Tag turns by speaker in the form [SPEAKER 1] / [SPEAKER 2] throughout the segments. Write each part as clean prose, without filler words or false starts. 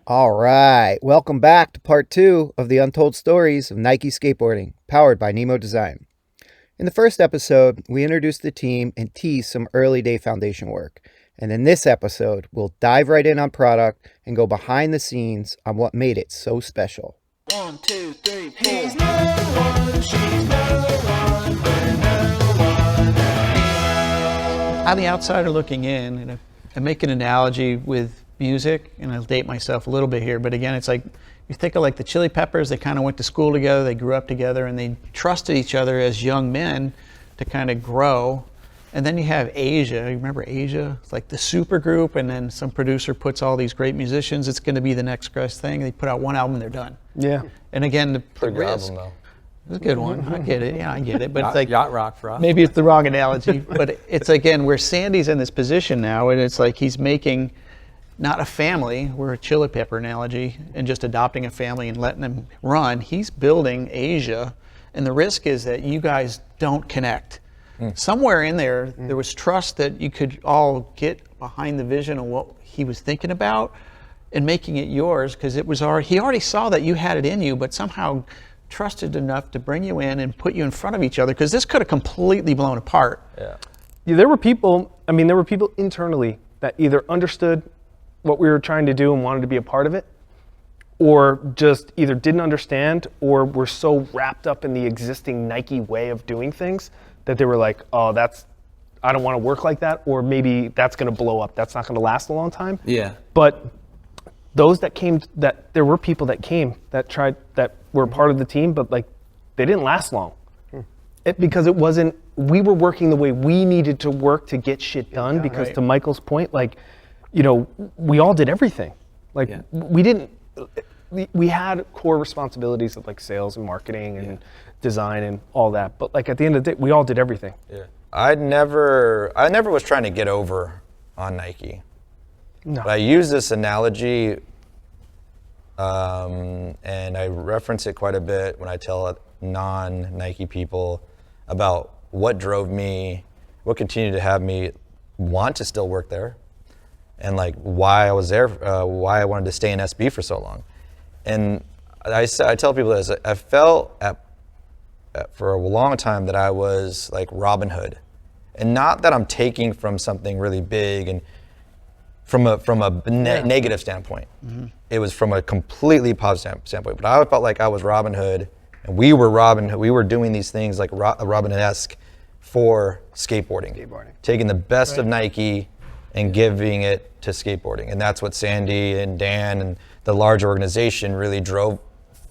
[SPEAKER 1] All right, welcome back to part 2 of the Untold Stories of Nike Skateboarding, powered by NEMO Design. In the first episode, we introduced the team and teased some early day foundation work. And in this episode, we'll dive right in on product and go behind the scenes on what made it so special.
[SPEAKER 2] 1, 2, 3, 4.
[SPEAKER 3] He's no one, she's no one, we're no one anymore.
[SPEAKER 2] On the outsider looking in, and I make an analogy with music, and I'll date myself a little bit here, but again, it's like, you think of like the Chili Peppers, they kind of went to school together, they grew up together, and they trusted each other as young men to kind of grow. And then you have Asia. You remember Asia? It's like the super group, and then some producer puts all these great musicians. It's going to be the next best thing. They put out one album, they're done.
[SPEAKER 4] Yeah.
[SPEAKER 2] And again, the
[SPEAKER 5] Pretty good
[SPEAKER 2] risk.
[SPEAKER 5] album, though.
[SPEAKER 2] It's a good one. I get it. Yeah, I get it. But it's like
[SPEAKER 5] Yacht rock for us.
[SPEAKER 2] maybe it's the wrong analogy. But it's again where Sandy's in this position now, and it's like he's making not a family. We're a Chili Pepper analogy, and just adopting a family and letting them run. He's building Asia, and the risk is that you guys don't connect. Somewhere in there, there was trust that you could all get behind the vision of what he was thinking about and making it yours, because it was he already saw that you had it in you, but somehow trusted enough to bring you in and put you in front of each other, because this could have completely blown apart.
[SPEAKER 5] Yeah.
[SPEAKER 4] Yeah, there were people internally that either understood what we were trying to do and wanted to be a part of it, or just either didn't understand or were so wrapped up in the existing Nike way of doing things that they were like, oh, I don't want to work like that, or maybe that's going to blow up. That's not going to last a long time.
[SPEAKER 5] Yeah.
[SPEAKER 4] But those that came, there were people that came that tried, that were part of the team, but like they didn't last long. Because it wasn't, we were working the way we needed to work to get shit done, because
[SPEAKER 2] right.
[SPEAKER 4] to Michael's point, like, we all did everything. Like we had core responsibilities of like sales and marketing and design and all that. But like at the end of the day, we all did everything.
[SPEAKER 5] Yeah. I never was trying to get over on Nike.
[SPEAKER 4] No.
[SPEAKER 5] But I use this analogy, and I reference it quite a bit when I tell non-Nike people about what drove me, what continued to have me want to still work there, and like why I was there, why I wanted to stay in SB for so long. And I tell people this: I felt for a long time that I was like Robin Hood, and not that I'm taking from something really big and from a negative standpoint. Mm-hmm. It was from a completely positive standpoint. But I felt like I was Robin Hood, and we were Robin Hood. We were doing these things like Robin Hood-esque for skateboarding. Taking the best of Nike and giving it to skateboarding. And that's what Sandy and Dan and the large organization really drove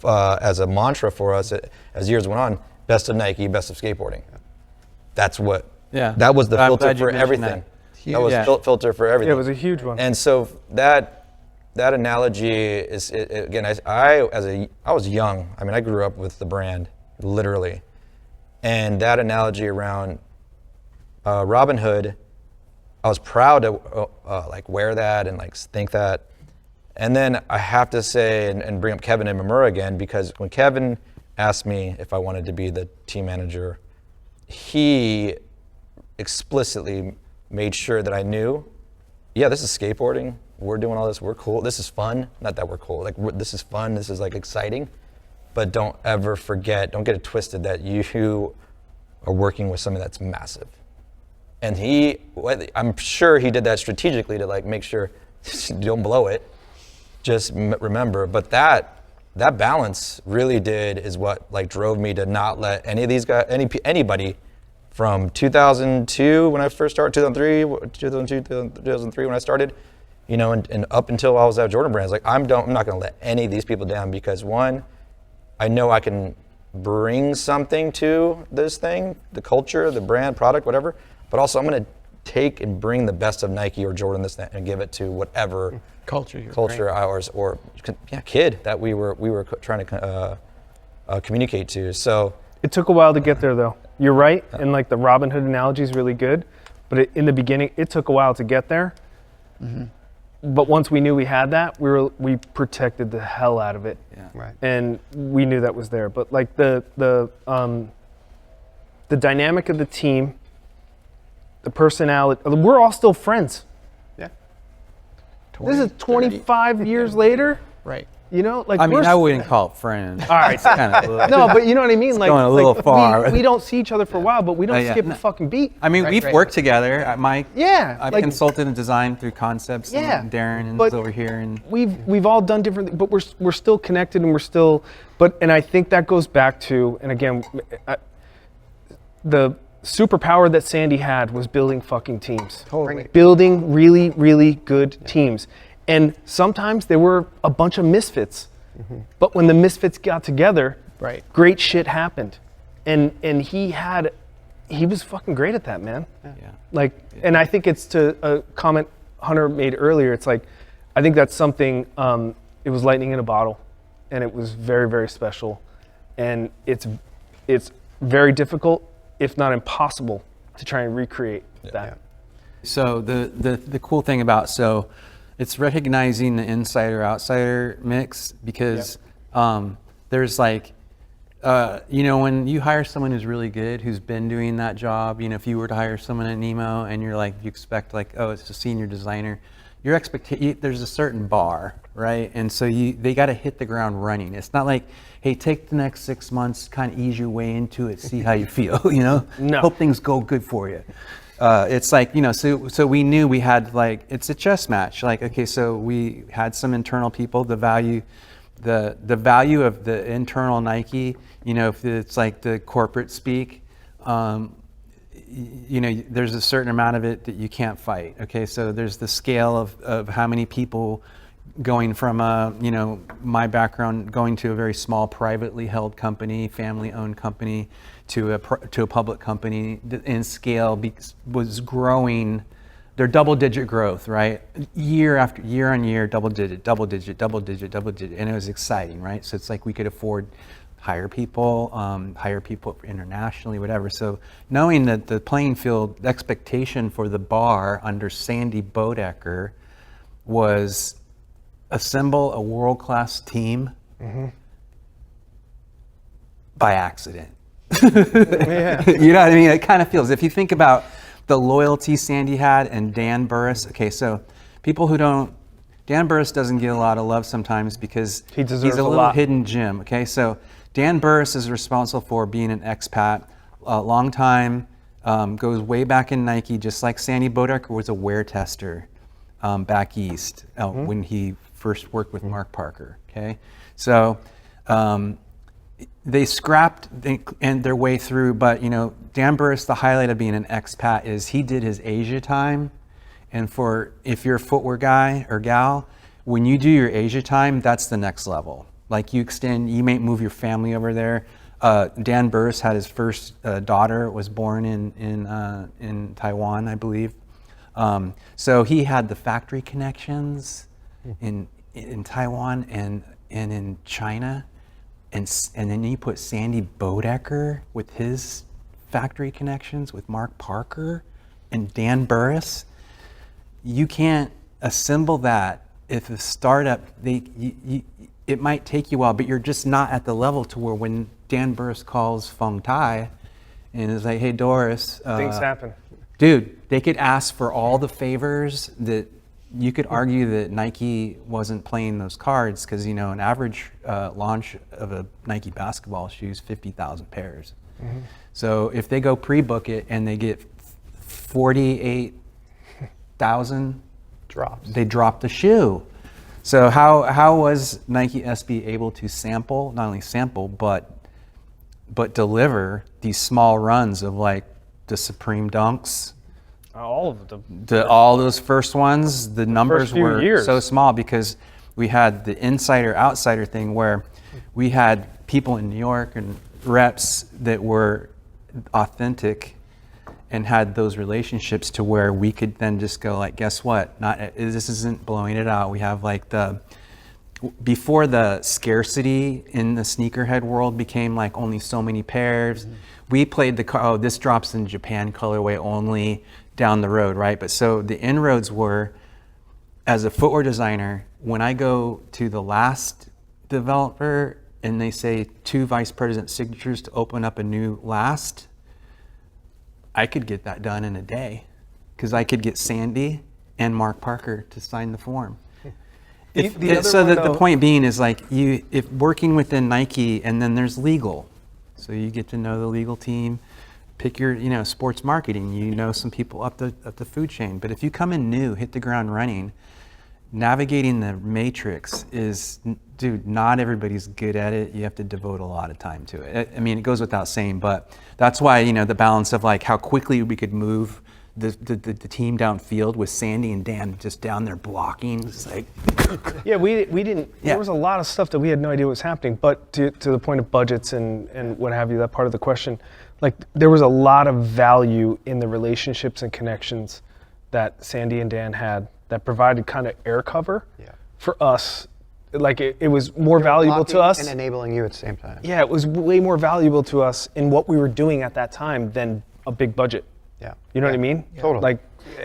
[SPEAKER 5] as a mantra for us as years went on: best of Nike, best of skateboarding. That's what, that was the filter for everything. That was filter for everything.
[SPEAKER 4] Yeah, it was a huge one.
[SPEAKER 5] And so that analogy is, again, I was young. I mean, I grew up with the brand, literally. And that analogy around Robin Hood, I was proud to like wear that and like think that. And then I have to say and bring up Kevin and Mamura again, because when Kevin asked me if I wanted to be the team manager, he explicitly made sure that I knew, this is skateboarding. We're doing all this. We're cool. This is fun. Not that we're cool. Like this is fun. This is like exciting. But don't ever forget. Don't get it twisted that you are working with something that's massive. And I'm sure he did that strategically to like make sure you don't blow it. Just remember. But that balance really is what like drove me to not let any of these guys, anybody. From 2002 when I first started, 2003 when I started, and up until I was at Jordan Brands, like I'm not going to let any of these people down, because one, I know I can bring something to this thing, the culture, the brand, product, whatever, but also I'm going to take and bring the best of Nike or Jordan and give it to whatever culture ours or kid that we were trying to communicate to. So
[SPEAKER 4] It took a while to get there, though. You're right, and like the Robin Hood analogy is really good, but in the beginning, it took a while to get there. Mm-hmm. But once we knew we had that, we protected the hell out of it.
[SPEAKER 1] Yeah. Right.
[SPEAKER 4] And we knew that was there. But like the dynamic of the team, the personality, we're all still friends.
[SPEAKER 1] Yeah.
[SPEAKER 4] This is 25 years later.
[SPEAKER 2] Right.
[SPEAKER 4] You know, like
[SPEAKER 6] I mean,
[SPEAKER 4] we're
[SPEAKER 6] I wouldn't call it friends.
[SPEAKER 4] all right.
[SPEAKER 6] Kind of.
[SPEAKER 4] No, but you know what I mean. Like,
[SPEAKER 6] going a little far.
[SPEAKER 4] We don't see each other for a while, but we don't
[SPEAKER 6] Yeah.
[SPEAKER 4] skip a fucking beat.
[SPEAKER 6] I mean, we've
[SPEAKER 2] right.
[SPEAKER 6] worked together. I've
[SPEAKER 4] like-
[SPEAKER 6] consulted and designed through concepts.
[SPEAKER 4] Yeah,
[SPEAKER 6] And Darren and
[SPEAKER 4] but
[SPEAKER 6] over here, and
[SPEAKER 4] we've all done different, but we're still connected, and we're still. And I think that goes back to, and again, the superpower that Sandy had was building fucking teams.
[SPEAKER 2] Totally.
[SPEAKER 4] Building really, really good teams. And sometimes there were a bunch of misfits. But when the misfits got together,
[SPEAKER 2] Right.
[SPEAKER 4] great shit happened. And he was fucking great at that, man.
[SPEAKER 6] yeah.
[SPEAKER 4] Like, and I think it's to a comment Hunter made earlier. It's like, I think that's something, it was lightning in a bottle, and it was very, very special. And it's very difficult, if not impossible, to try and recreate that.
[SPEAKER 6] So the cool thing about it's recognizing the insider outsider mix, because there's like when you hire someone who's really good, who's been doing that job, if you were to hire someone at NEMO and you're like, you expect like, oh, it's a senior designer, your expectation, there's a certain bar, right? And so they got to hit the ground running. It's not like, hey, take the next 6 months, kind of ease your way into it, see how you feel,
[SPEAKER 4] No.
[SPEAKER 6] Hope things go good for you. It's like, so we knew we had like, it's a chess match. Like, okay, so we had some internal people, the value of the internal Nike, if it's like the corporate speak, there's a certain amount of it that you can't fight. Okay, so there's the scale of how many people going from my background, going to a very small privately held company, family owned company, to a public company in scale was growing. Their double-digit growth, right? Year on year, double digit, and it was exciting, right? So it's like we could afford hire people internationally, whatever. So knowing that the playing field expectation for the bar under Sandy Bodecker was assemble a world-class team by accident.
[SPEAKER 4] Yeah.
[SPEAKER 6] You know what I mean? It kind of feels, if you think about the loyalty Sandy had and Dan Burris. Okay, so people who don't, Dan Burris doesn't get a lot of love sometimes because
[SPEAKER 4] He deserves
[SPEAKER 6] he's a
[SPEAKER 4] a
[SPEAKER 6] little
[SPEAKER 4] lot.
[SPEAKER 6] hidden gem. Okay, so Dan Burris is responsible for being an expat, a long time, goes way back in Nike, just like Sandy Bodecker was a wear tester back east when he first worked with Mark Parker. Okay, so they scrapped and their way through, but Dan Burris, the highlight of being an expat is he did his Asia time. And if you're a footwear guy or gal, when you do your Asia time, that's the next level. Like you may move your family over there. Dan Burris had his first daughter, was born in Taiwan, I believe. So he had the factory connections in Taiwan and in China. And then you put Sandy Bodecker with his factory connections with Mark Parker and Dan Burris. You can't assemble that if a startup, it might take you a while, but you're just not at the level to where when Dan Burris calls Feng Tai and is like, hey, Doris.
[SPEAKER 4] Things happen.
[SPEAKER 6] Dude, they could ask for all the favors that you could argue that Nike wasn't playing those cards because, an average launch of a Nike basketball shoe is 50,000 pairs. Mm-hmm. So if they go pre-book it and they get 48,000
[SPEAKER 4] Drops.
[SPEAKER 6] they drop the shoe. So how was Nike SB able to not only sample, but deliver these small runs of like the Supreme Dunks,
[SPEAKER 4] All of them.
[SPEAKER 6] all those first ones, the numbers
[SPEAKER 4] few
[SPEAKER 6] were
[SPEAKER 4] years.
[SPEAKER 6] so small because we had the insider outsider thing where we had people in New York and reps that were authentic and had those relationships to where we could then just go like, guess what? This isn't blowing it out. We have like before the scarcity in the sneakerhead world became like only so many pairs. Mm-hmm. We played this drops in Japan colorway only down the road, right? But so the inroads were, as a footwear designer, when I go to the last developer and they say 2 vice president signatures to open up a new last, I could get that done in a day because I could get Sandy and Mark Parker to sign the form. The point being is like if working within Nike, and then there's legal, so you get to know the legal team. Pick your sports marketing. Some people up the food chain. But if you come in new, hit the ground running, navigating the matrix is, dude, not everybody's good at it. You have to devote a lot of time to it. I mean, it goes without saying, but that's why the balance of like how quickly we could move the team downfield with Sandy and Dan just down there blocking. It's like,
[SPEAKER 4] yeah, we didn't.
[SPEAKER 6] Yeah.
[SPEAKER 4] There was a lot of stuff that we had no idea what was happening. But to the point of budgets and what have you, that part of the question, like there was a lot of value in the relationships and connections that Sandy and Dan had that provided kind of air cover for us. Like it was more valuable to us
[SPEAKER 1] and enabling you at the same time.
[SPEAKER 4] Yeah, it was way more valuable to us in what we were doing at that time than a big budget.
[SPEAKER 1] Yeah,
[SPEAKER 4] you know what I mean?
[SPEAKER 1] Totally.
[SPEAKER 4] Like,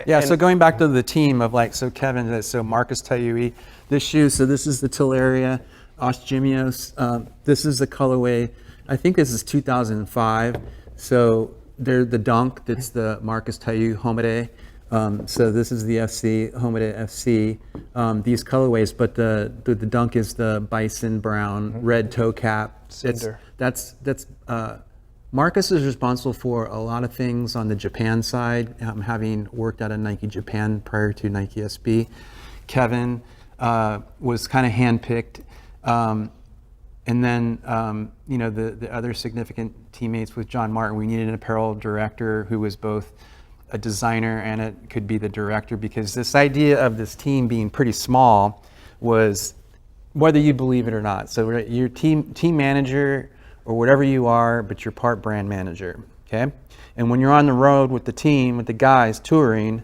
[SPEAKER 6] yeah. So going back to the team of like, so Kevin, so Marcus Tayui, this shoe. So this is the Tillaria Osgimios. This is the colorway. I think this is 2005. So they're the Dunk. That's the Marcus Tayui Homide. So this is the FC Homide FC. These colorways, but the Dunk is the bison brown, red toe cap.
[SPEAKER 4] Cinder.
[SPEAKER 6] That's Marcus is responsible for a lot of things on the Japan side, having worked out of Nike Japan prior to Nike SB. Kevin was kind of handpicked. And then, the other significant teammates with John Martin, we needed an apparel director who was both a designer and it could be the director, because this idea of this team being pretty small was, whether you believe it or not. So your team manager or whatever you are, but you're part brand manager, okay? And when you're on the road with the team, with the guys touring,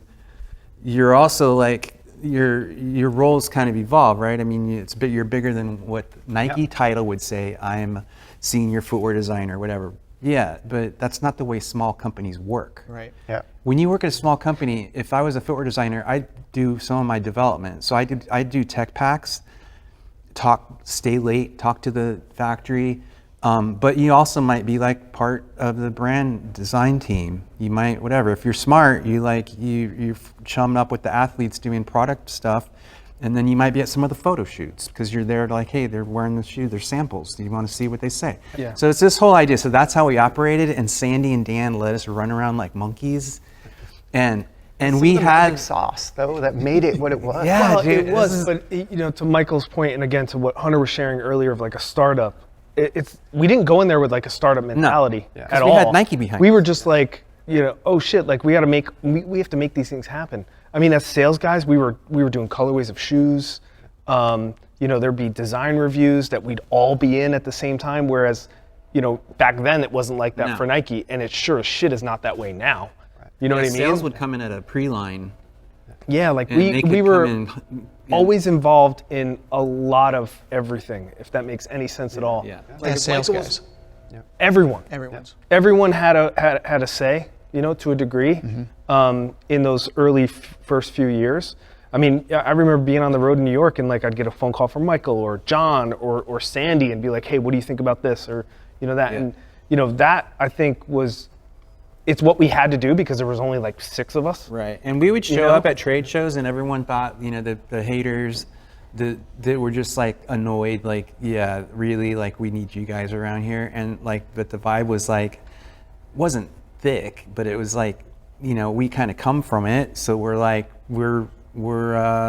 [SPEAKER 6] you're also like, your roles kind of evolve, right? I mean, you're bigger than what Nike title would say, I'm a senior footwear designer, whatever. Yeah, but that's not the way small companies work.
[SPEAKER 2] Right.
[SPEAKER 1] Yeah.
[SPEAKER 6] When you work at a small company, if I was a footwear designer, I'd do some of my development. So I do tech packs, stay late, talk to the factory, but you also might be like part of the brand design team. You might, whatever. If you're smart, you're chumming up with the athletes doing product stuff, and then you might be at some of the photo shoots because you're there to like, hey, they're wearing the shoe, they're samples. Do you want to see what they say?
[SPEAKER 4] Yeah.
[SPEAKER 6] So it's this whole idea. So that's how we operated, and Sandy and Dan let us run around like monkeys, and we had
[SPEAKER 1] sauce though that made it what it was.
[SPEAKER 6] Yeah,
[SPEAKER 4] well,
[SPEAKER 6] dude,
[SPEAKER 4] it was, but to Michael's point, and again to what Hunter was sharing earlier of like a startup, we didn't go in there with like a startup mentality at all.
[SPEAKER 6] We had Nike behind
[SPEAKER 4] We
[SPEAKER 6] us.
[SPEAKER 4] were just like, oh shit, like we have to make these things happen. I mean, as sales guys, we were doing colorways of shoes. There'd be design reviews that we'd all be in at the same time. Whereas, back then it wasn't like that
[SPEAKER 6] No.
[SPEAKER 4] for Nike, and it sure as shit is not that way now. You know what I mean?
[SPEAKER 6] Sales would come in at a pre-line.
[SPEAKER 4] Yeah, like
[SPEAKER 6] And they could
[SPEAKER 4] we were
[SPEAKER 6] come in,
[SPEAKER 4] always involved in a lot of everything, if that makes any sense at all.
[SPEAKER 6] Yeah.
[SPEAKER 2] As sales guys.
[SPEAKER 4] Everyone
[SPEAKER 2] Everyone's.
[SPEAKER 4] had a say, to a degree, in those early first few years. I mean, I remember being on the road in New York, and like I'd get a phone call from Michael or John or Sandy and be like, hey, what do you think about this? Or that.
[SPEAKER 6] Yeah.
[SPEAKER 4] And that I think it's what we had to do because there was only like 6 of us.
[SPEAKER 6] Right, and we would show up at trade shows, and everyone thought, the haters, that were just like annoyed, like, yeah, really, like we need you guys around here, and like, but the vibe was like, wasn't thick, but it was like, we kind of come from it, so we're like, we're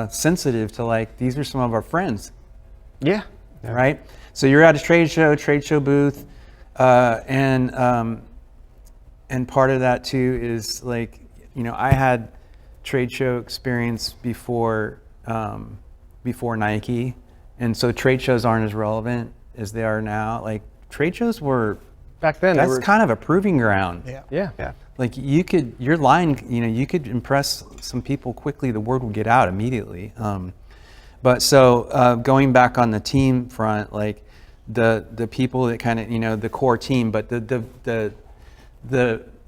[SPEAKER 6] sensitive to like, these are some of our friends.
[SPEAKER 4] Yeah.
[SPEAKER 6] Right. So you're at a trade show booth, and part of that too is like, I had trade show experience before Nike, and so trade shows aren't as relevant as they are now. Like trade shows were
[SPEAKER 4] Back then,
[SPEAKER 6] that's kind of a proving ground.
[SPEAKER 4] Yeah.
[SPEAKER 6] Like you could impress some people quickly. The word would get out immediately. But so going back on the team front, like the people that kind of, the core team, but the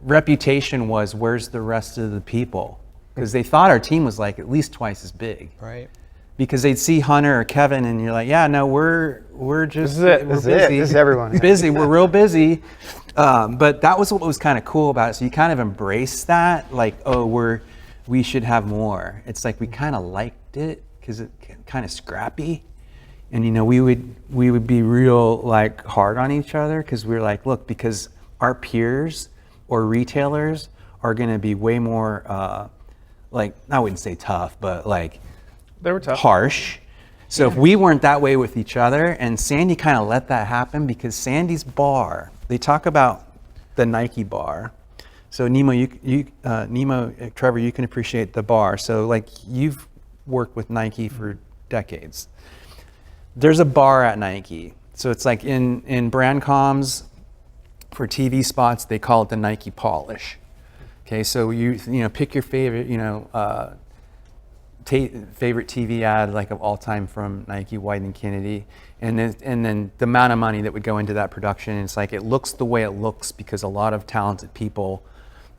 [SPEAKER 6] reputation was, where's the rest of the people? Because they thought our team was like at least twice as big.
[SPEAKER 2] Right.
[SPEAKER 6] Because they'd see Hunter or Kevin, and you're like, yeah, no, we're just
[SPEAKER 1] This is
[SPEAKER 6] we're
[SPEAKER 1] it.
[SPEAKER 6] busy.
[SPEAKER 1] This is everyone.
[SPEAKER 6] Busy. We're real busy. But that was what was kind of cool about it. So you kind of embrace that, like, oh, we should have more. It's like we kind of liked it because it's kind of scrappy. And we would be real like hard on each other because we were like, look, because our peers or retailers are going to be way more like, I wouldn't say tough, but like
[SPEAKER 4] They were tough.
[SPEAKER 6] harsh. So if we weren't that way with each other, and Sandy kind of let that happen because Sandy's bar, they talk about the Nike bar. So Nemo, Trevor, you can appreciate the bar. So like you've worked with Nike for decades. There's a bar at Nike. So it's like in brand comms for TV spots, they call it the Nike polish. Okay, so you pick your favorite, favorite TV ad like of all time from Nike, White and Kennedy, and then the amount of money that would go into that production. It's like it looks the way it looks because a lot of talented people,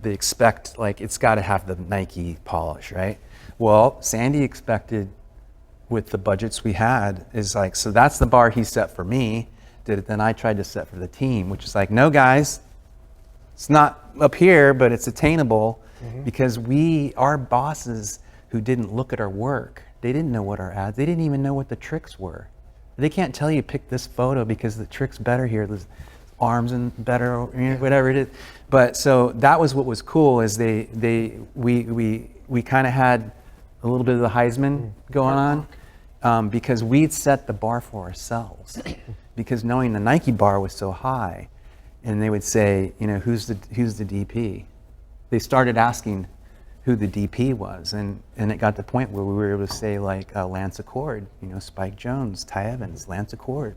[SPEAKER 6] they expect like it's got to have the Nike polish, right? Well, Sandy expected with the budgets we had is like, so that's the bar he set for me. Then I tried to set for the team, which is like, no guys, it's not up here, but it's attainable because our bosses who didn't look at our work, they didn't know what our ads, they didn't even know what the tricks were. They can't tell you pick this photo because the trick's better here, the arms and better, whatever it is. But so that was what was cool is we kind of had a little bit of the Heisman going on because we'd set the bar for ourselves because knowing the Nike bar was so high, and they would say, who's the DP? They started asking who the DP was, and it got to the point where we were able to say like Lance Accord, Spike Jones, Ty Evans, Lance Accord,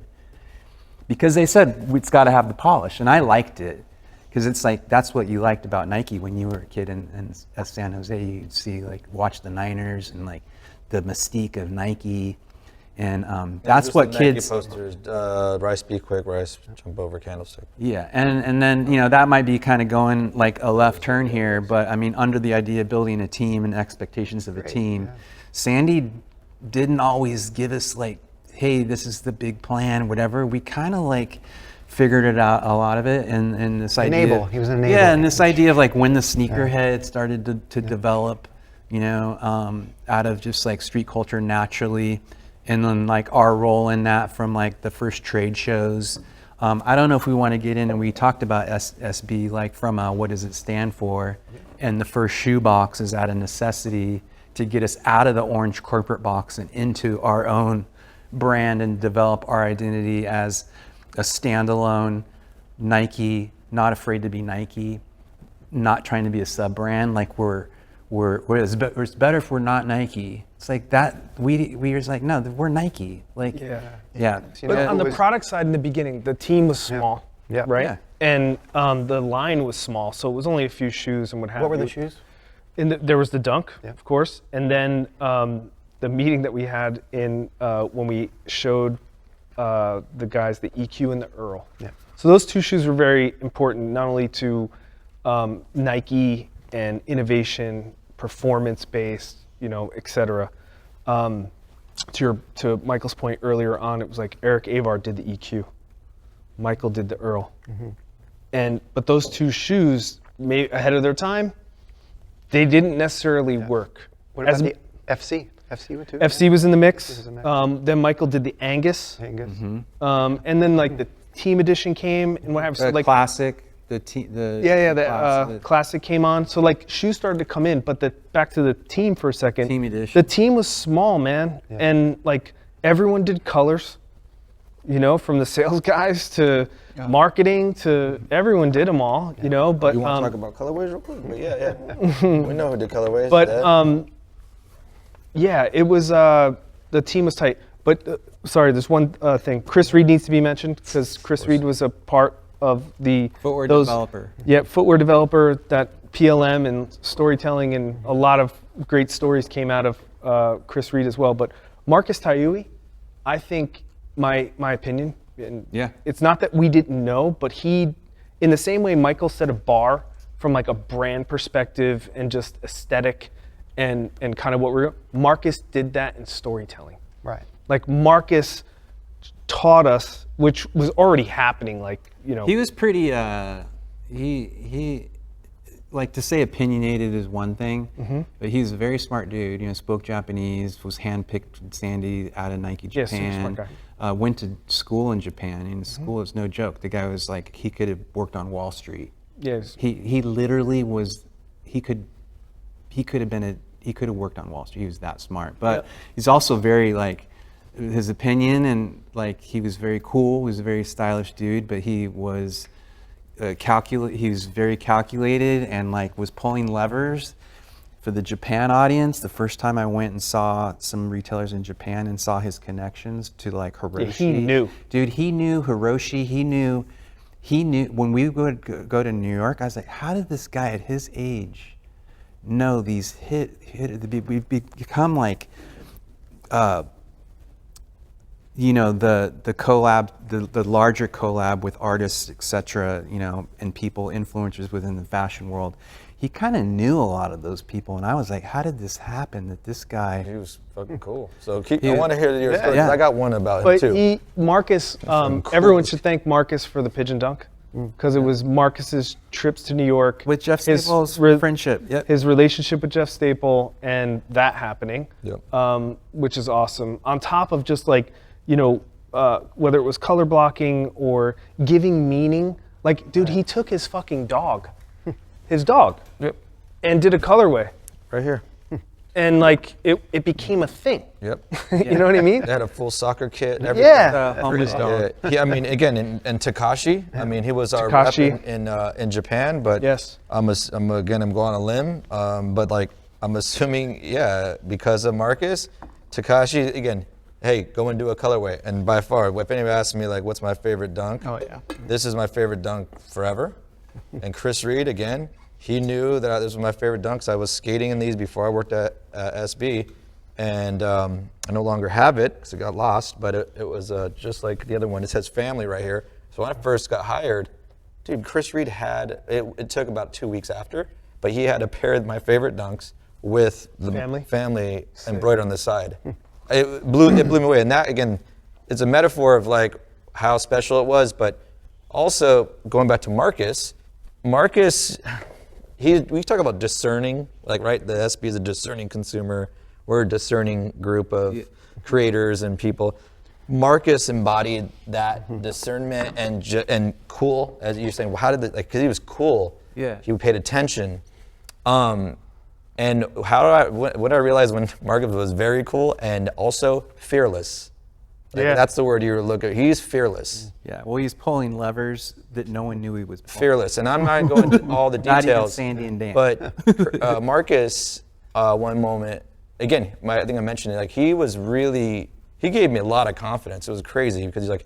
[SPEAKER 6] because they said it's got to have the polish, and I liked it because it's like that's what you liked about Nike when you were a kid in San Jose. You'd see watch the Niners and like the mystique of Nike, and that's what kids.
[SPEAKER 5] Nike posters, rice be quick, rice jump over candlestick.
[SPEAKER 6] Yeah, and then that might be kind of going like a left turn here, but I mean under the idea of building a team and expectations of a team, Sandy didn't always give us like, hey, this is the big plan, whatever. We kind of like figured it out, a lot of it, and this idea.
[SPEAKER 1] He was an enabler.
[SPEAKER 6] Yeah, and this idea of like when the sneakerhead started to develop, out of just like street culture naturally. And then like our role in that from like the first trade shows. I don't know if we want to get in, and we talked about SB like from what does it stand for, and the first shoe box is out of necessity to get us out of the orange corporate box and into our own brand and develop our identity as a standalone Nike, not afraid to be Nike, not trying to be a sub brand. Like it's better if we're not Nike. It's like that. We were just like, no, we're Nike. Like, yeah.
[SPEAKER 4] But on the product side in the beginning, the team was small, right?
[SPEAKER 6] Yeah.
[SPEAKER 4] And the line was small, so it was only a few shoes and what have you.
[SPEAKER 1] What were the shoes?
[SPEAKER 4] There was the Dunk, of course, and then the meeting that we had when we showed the guys the EQ and the Earl. Yeah. So those two shoes were very important, not only to Nike and innovation, performance-based, et cetera. To Michael's point earlier on, it was like Eric Avar did the EQ, Michael did the Earl, but those two shoes, ahead of their time, they didn't necessarily work.
[SPEAKER 1] What about the FC? FC were too?
[SPEAKER 4] FC was in the mix. Then Michael did the Angus.
[SPEAKER 1] Angus.
[SPEAKER 4] And then like the team edition came and what happens?
[SPEAKER 6] The classic.
[SPEAKER 4] The classic came on. So like shoes started to come in, but back to the team for a second.
[SPEAKER 6] Team edition.
[SPEAKER 4] The team was small, man. Yeah. And like everyone did colors, from the sales guys to marketing to everyone did them all, but.
[SPEAKER 5] You want to talk about colorways real quick? But yeah. We know who did colorways.
[SPEAKER 4] But it was, the team was tight. But sorry, there's one thing. Chris Reed needs to be mentioned because Chris Reed was a part of the
[SPEAKER 6] footwear developer.
[SPEAKER 4] Yeah, footwear developer, that PLM and storytelling, and a lot of great stories came out of Chris Reed as well. But Marcus Taiui, I think my opinion, and it's not that we didn't know, but he, in the same way Michael set a bar from like a brand perspective and just aesthetic and kind of what we're, Marcus did that in storytelling.
[SPEAKER 1] Right.
[SPEAKER 4] Like Marcus taught us, which was already happening, like,
[SPEAKER 6] He was pretty, like to say opinionated is one thing, but he was a very smart dude. You know, spoke Japanese, was handpicked Sandy out of Nike
[SPEAKER 4] Yeah, super
[SPEAKER 6] Japan.
[SPEAKER 4] smart
[SPEAKER 6] Went to school in Japan, and school is no joke. The guy was like, he could have worked on Wall Street.
[SPEAKER 4] Yes.
[SPEAKER 6] He literally was. He could have worked on Wall Street. He was that smart. But he's also very like, his opinion, and like he was very cool. He was a very stylish dude, but he was he was very calculated, and like was pulling levers for the Japan audience. The first time I went and saw some retailers in Japan and saw his connections to like Hiroshi.
[SPEAKER 4] He knew.
[SPEAKER 6] Dude, he knew Hiroshi. He knew when we would go to New York, I was like, how did this guy at his age know these we become like you know, the collab, the larger collab with artists, etc., you know, and people, influencers within the fashion world. He kind of knew a lot of those people, and I was like, how did this happen that this guy...
[SPEAKER 5] He was fucking cool. So I want to hear your story. 'Cause
[SPEAKER 6] Yeah.
[SPEAKER 5] I got one about him
[SPEAKER 4] But
[SPEAKER 5] too.
[SPEAKER 4] Marcus, everyone should thank Marcus for the pigeon dunk, because it was Marcus's trips to New York
[SPEAKER 6] With Jeff
[SPEAKER 4] his
[SPEAKER 6] Staples' friendship. Yep.
[SPEAKER 4] his relationship with Jeff Staple, and that happening,
[SPEAKER 5] Yep.
[SPEAKER 4] which is awesome. On top of just like, you know, whether it was color blocking or giving meaning, like, dude, he took his fucking dog, his dog,
[SPEAKER 5] Yep.
[SPEAKER 4] and did a colorway,
[SPEAKER 5] Right here.
[SPEAKER 4] and like it became a thing.
[SPEAKER 5] Yep.
[SPEAKER 4] You know what I mean?
[SPEAKER 5] They had a full soccer kit and everything.
[SPEAKER 4] Yeah.
[SPEAKER 6] Homeless dog.
[SPEAKER 5] Yeah, I mean, again, and Takashi. I mean, he was our
[SPEAKER 4] Takashi.
[SPEAKER 5] rep in Japan, but
[SPEAKER 4] Yes.
[SPEAKER 5] I'm going on a limb, but like I'm assuming, yeah, because of Marcus, Takashi again. Hey, go and do a colorway. And by far, if anybody asks me like, what's my favorite dunk?
[SPEAKER 2] Oh yeah.
[SPEAKER 5] This is my favorite dunk forever. And Chris Reed, again, he knew that this was my favorite dunks. I was skating in these before I worked at SB, and I no longer have it because it got lost, but it was just like the other one. It says family right here. So when I first got hired, dude, Chris Reed had, it took about 2 weeks after, but he had a pair of my favorite dunks with the family embroidered on the side. It blew me away. And that, again, it's a metaphor of like how special it was, but also going back to Marcus, we talk about discerning, like, right? The SB is a discerning consumer. We're a discerning group of creators and people. Marcus embodied that discernment and cool, as you're saying. Well, how did because he was cool.
[SPEAKER 6] Yeah.
[SPEAKER 5] He paid attention. And what I realized when Marcus was very cool and also fearless. Like,
[SPEAKER 4] Yeah.
[SPEAKER 5] that's the word you were looking. He's fearless.
[SPEAKER 6] Yeah, well, he's pulling levers that no one knew he was pulling.
[SPEAKER 5] Fearless. And I'm not going into all the
[SPEAKER 6] Not even
[SPEAKER 5] details.
[SPEAKER 6] Sandy and Dan.
[SPEAKER 5] But Marcus, one moment, again, I think I mentioned it, like he gave me a lot of confidence. It was crazy because he's like,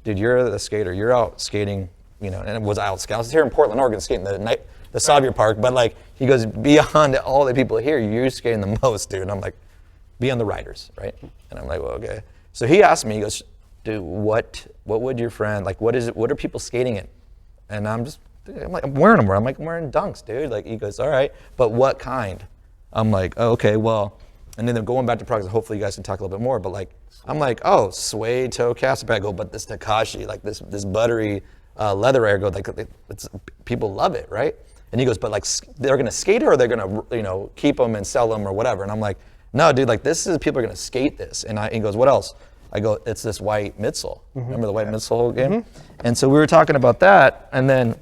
[SPEAKER 5] dude, you're the skater. You're out skating, you know, and it was out scouts. Here in Portland, Oregon, skating the Sawyer Park. But like, he goes, beyond all the people here, you're skating the most, dude. And I'm like, beyond the riders, right? And I'm like, well, okay. So he asked me, he goes, dude, what would your friend, like, what are people skating in? And I'm like, I'm wearing them. I'm like, I'm wearing dunks, dude. Like, he goes, all right, but what kind? I'm like, oh, okay, well, and then they're going back to products. Hopefully you guys can talk a little bit more, but like, I'm like, oh, suede toe cast. I go, but this Takashi, like this buttery leather, I go, like, people love it, right? And he goes, but like, they're gonna skate or they're gonna, you know, keep them and sell them or whatever. And I'm like, no, dude, like people are gonna skate this. And he goes, what else? I go, it's this white midsole. Remember the white midsole game? And so we were talking about that, and then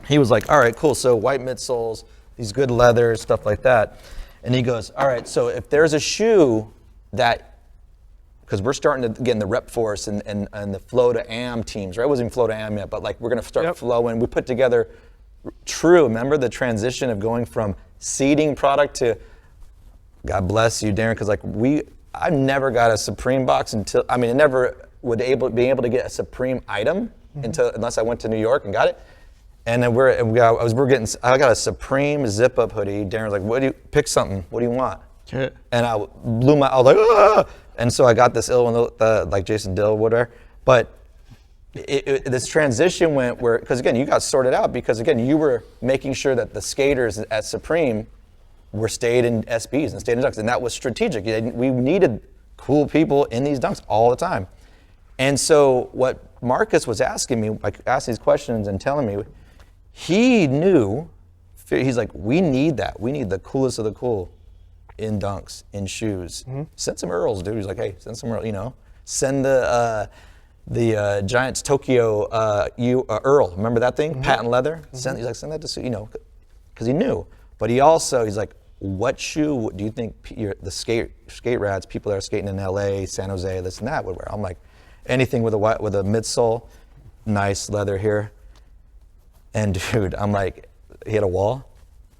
[SPEAKER 5] he was like, all right, cool. So white midsoles, these good leathers, stuff like that. And he goes, all right, so if there's a shoe that, because we're starting to get in the rep force and the flow to am teams, right? It wasn't even flow to am yet, but like we're gonna start flowing. We put together remember the transition of going from seeding product to, God bless you, Darren, because like I never got a Supreme box until, I never would be able to get a Supreme item unless I went to New York and got it. And then I got a Supreme zip-up hoodie. Darren's like, pick something. What do you want?
[SPEAKER 2] Shit.
[SPEAKER 5] And I was like, ah! And so I got this like Jason Dill, whatever. But this transition went because again, you got sorted out because again, you were making sure that the skaters at Supreme stayed in SBs and stayed in dunks, and that was strategic. We needed cool people in these dunks all the time. And so what Marcus was asking me, like asking these questions and telling me, he knew He's like, we need that. We need the coolest of the cool in dunks, in shoes. Send some Earls, dude. He's like, hey, send some Earls, you know. Send the Giants Tokyo Earl. Remember that thing? Patent leather? He's like, send that to, you know, because he knew. But he's like, what shoe do you think the skate rats, people that are skating in LA, San Jose, this and that would wear? I'm like, anything with a midsole, nice leather here. And dude, I'm like, he had a wall,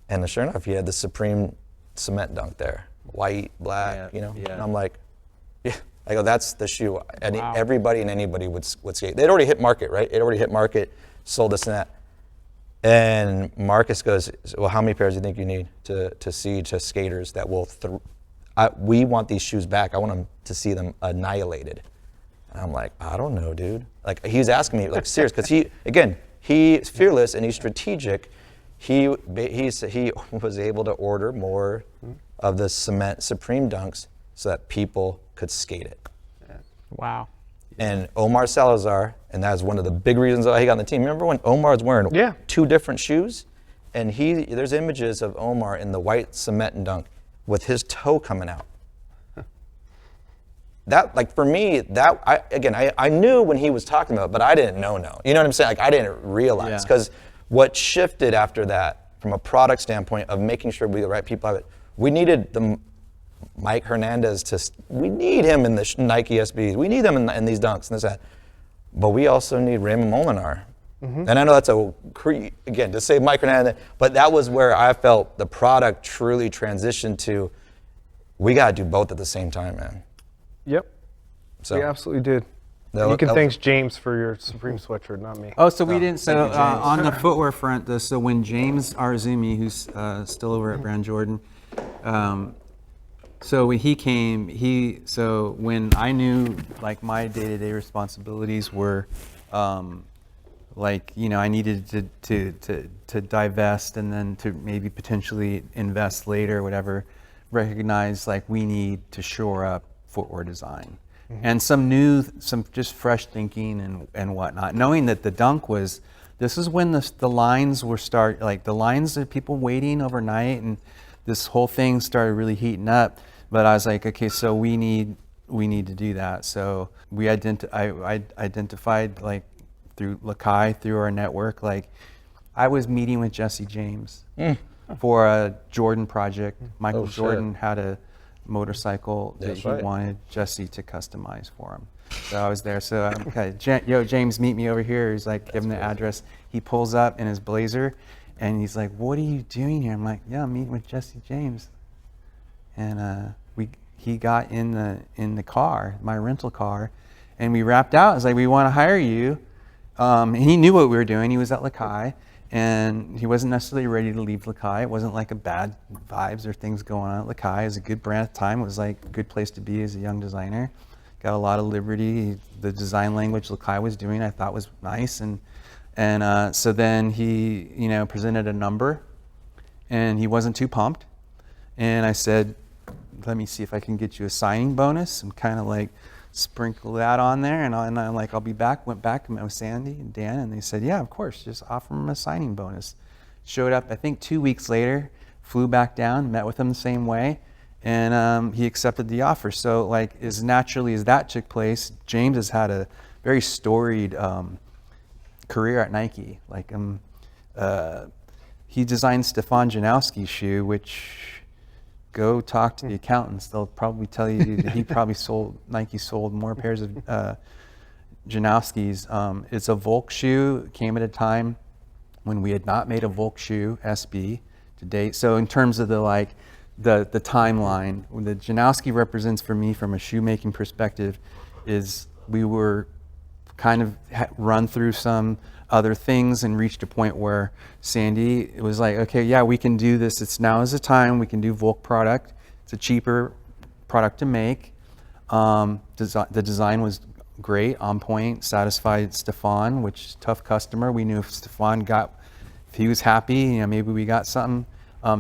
[SPEAKER 5] and sure enough, he had the Supreme cement dunk there, white, black, you know.
[SPEAKER 6] Yeah.
[SPEAKER 5] And I'm like, yeah. I go, that's the shoe. Everybody and anybody would skate. They'd already hit market, right? It already hit market, sold this and that. And Marcus goes, well, how many pairs do you think you need to see to skaters that will, we want these shoes back. I want them to see them annihilated. And I'm like, I don't know, dude. Like, he's asking me, like, serious, because he's fearless and he's strategic. He was able to order more of the cement Supreme dunks so that people could skate it.
[SPEAKER 2] Wow.
[SPEAKER 5] And Omar Salazar, and that's one of the big reasons why he got on the team. Remember when Omar was wearing two different shoes? And there's images of Omar in the white cement dunk with his toe coming out. That, like, for me, I knew when he was talking about it, but I didn't know. You know what I'm saying? Like, I didn't realize. Because what shifted after that, from a product standpoint of making sure the right people have it, we needed Mike Hernandez we need him in the Nike SBs. We need him in these dunks and this that. But we also need Raymond Molinar. And I know that's again, to say Mike Hernandez, but that was where I felt the product truly transitioned to, we got to do both at the same time, man.
[SPEAKER 4] Yep.
[SPEAKER 5] So
[SPEAKER 4] We absolutely did.
[SPEAKER 5] that
[SPEAKER 4] You can
[SPEAKER 5] was-
[SPEAKER 4] thank James for your Supreme sweatshirt, not me.
[SPEAKER 6] Oh, so we didn't. So
[SPEAKER 5] thank you, James.
[SPEAKER 6] on the footwear front, though, so when James Arzumi, who's still over at Brand Jordan, so when he came, so when I knew, like, my day-to-day responsibilities were, like, you know, I needed to divest and then to maybe potentially invest later, or whatever. Recognize, like, we need to shore up footwear design. And some just fresh thinking and whatnot, knowing that the dunk this is when the lines were the lines of people waiting overnight, and this whole thing started really heating up. But I was like, okay, so we need to do that. So I identified, like, through Lakai, through our network, like, I was meeting with Jesse James for a Jordan project. Michael Jordan had a motorcycle that he wanted Jesse to customize for him. So I was there. So I'm okay, James, meet me over here. He's like, give him the address. He pulls up in his Blazer, and he's like, what are you doing here? I'm like, yeah, I'm meeting with Jesse James. And he got in the car, my rental car, and we wrapped out. I was like, we want to hire you. And he knew what we were doing. He was at Lakai, and he wasn't necessarily ready to leave Lakai. It wasn't like a bad vibes or things going on at Lakai. It was a good brand at the time. It was like a good place to be as a young designer. Got a lot of liberty. The design language Lakai was doing, I thought, was nice. And so then he, you know, presented a number, and he wasn't too pumped. And I said, let me see if I can get you a signing bonus, and kind of like sprinkle that on there. And I'm like, I'll be back. Went back and met with Sandy and Dan, and they said, yeah, of course, just offer him a signing bonus. Showed up, I think 2 weeks later, flew back down, met with him the same way, and he accepted the offer. So, like, as naturally as that took place, James has had a very storied career at Nike. Like, he designed Stefan Janowski's shoe, which, go talk to the accountants. They'll probably tell you that Nike sold more pairs of Janowski's. It's a Volk shoe. It came at a time when we had not made a Volk shoe SB to date. So in terms of the timeline, the Janowski represents for me from a shoemaking perspective is we were kind of run through some other things and reached a point where Sandy, it was like, okay, yeah, we can do this. It's now is the time. We can do Volk product. It's a cheaper product to make. The design was great, on point, satisfied Stefan, which is a tough customer. We knew if he was happy, you know, maybe we got something.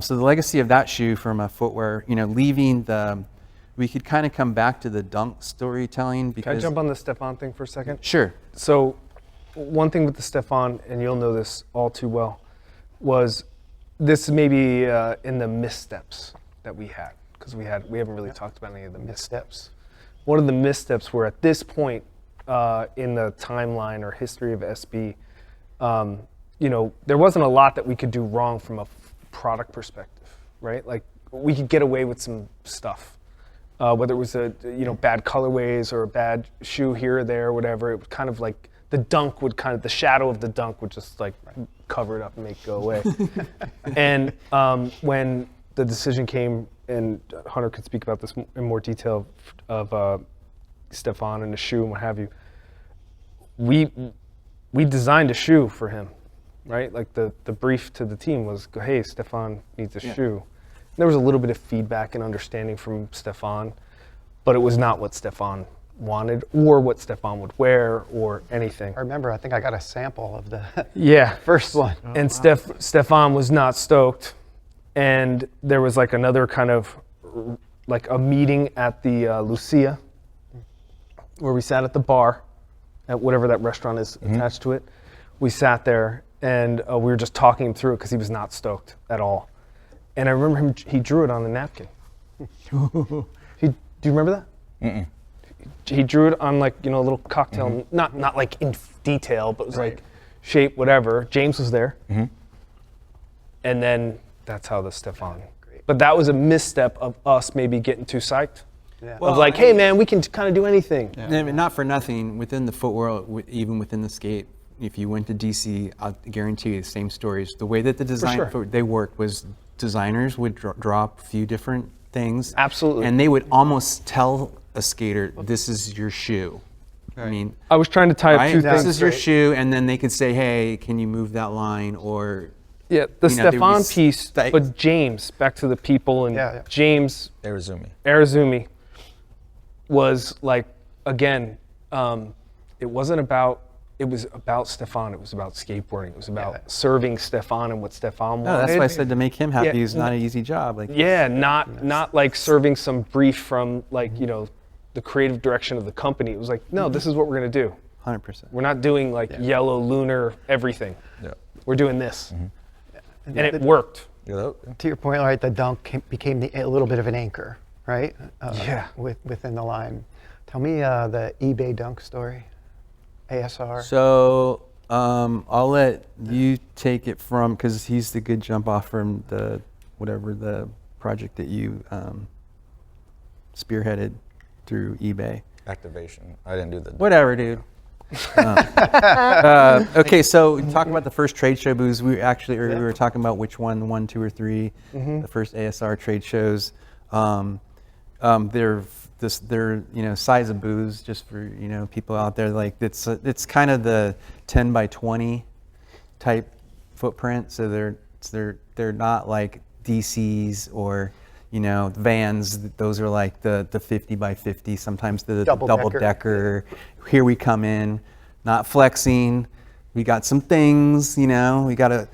[SPEAKER 6] So the legacy of that shoe from a footwear, you know, we could kind of come back to the dunk storytelling because.
[SPEAKER 4] Can I jump on the Stefan thing for a second?
[SPEAKER 6] Sure.
[SPEAKER 4] So one thing with the Stefan, and you'll know this all too well, was this may be in the missteps that we had, because we haven't really talked about any of the missteps. One of the missteps were at this point in the timeline or history of SB, there wasn't a lot that we could do wrong from a product perspective, right? Like we could get away with some stuff, whether it was bad colorways or a bad shoe here or there or whatever. It was kind of like the shadow of the dunk would just like cover it up and make it go away. And when the decision came, and Hunter could speak about this in more detail, of Stefan and the shoe and what have you, we designed a shoe for him, right? Like the brief to the team was, hey, Stefan needs a shoe. And there was a little bit of feedback and understanding from Stefan, but it was not what Stefan wanted or what Stefan would wear or anything.
[SPEAKER 7] I remember, I think I got a sample of the
[SPEAKER 4] Yeah.
[SPEAKER 7] first one.
[SPEAKER 4] And Stefan was not stoked. And there was like another kind of like a meeting at the Lucia, where we sat at the bar at whatever that restaurant is attached to it. We sat there and we were just talking him through it because he was not stoked at all. And I remember he drew it on the napkin. Do you remember that?
[SPEAKER 5] Mm-mm.
[SPEAKER 4] He drew it on like, a little cocktail, not like in detail, but it was like shape, whatever. James was there. And then that's how the Stefan. But that was a misstep of us maybe getting too psyched.
[SPEAKER 7] Yeah.
[SPEAKER 4] Of like, hey man, we can kind of do anything.
[SPEAKER 6] Not for nothing, within the foot world, even within the skate, if you went to DC, I'll guarantee you the same stories. The way that the design they worked was designers would drop a few different things.
[SPEAKER 4] Absolutely.
[SPEAKER 6] And they would almost tell a skater, this is your shoe. I mean,
[SPEAKER 4] I was trying to tie up two
[SPEAKER 6] this
[SPEAKER 4] things.
[SPEAKER 6] is your shoe, and then they could say, hey, can you move that line? Or
[SPEAKER 4] Yeah, the
[SPEAKER 6] they would
[SPEAKER 4] Stefan
[SPEAKER 6] be
[SPEAKER 4] piece, but James, back to the people, and James Arizumi was like, again, it was about Stefan, it was about skateboarding, it was about serving Stefan and what Stefan wanted.
[SPEAKER 6] no, that's why I said to make him happy is not an easy job. Like,
[SPEAKER 4] not like serving some brief from like, the creative direction of the company. It was like, no, this is what we're gonna do.
[SPEAKER 6] 100%.
[SPEAKER 4] We're not doing like yellow lunar everything.
[SPEAKER 5] Yeah.
[SPEAKER 4] We're doing this. And it worked.
[SPEAKER 7] To your point, right, the dunk became a little bit of an anchor, right? Within the line. Tell me the eBay dunk story, ASR.
[SPEAKER 6] So I'll let you take it from, because he's the good jump off from the project that you spearheaded through eBay.
[SPEAKER 5] Activation. I didn't do the.
[SPEAKER 6] Whatever, dude. Okay, so talk about the first trade show booths. We were talking about which one, 2, or 3. The first ASR trade shows. They're size of booths, just for people out there. Like it's kind of the 10 by 20 type footprint. So they're not like DCs or vans. Those are like the 50 by 50. Sometimes the double decker. Here we come in, not flexing. We got some things, we got to,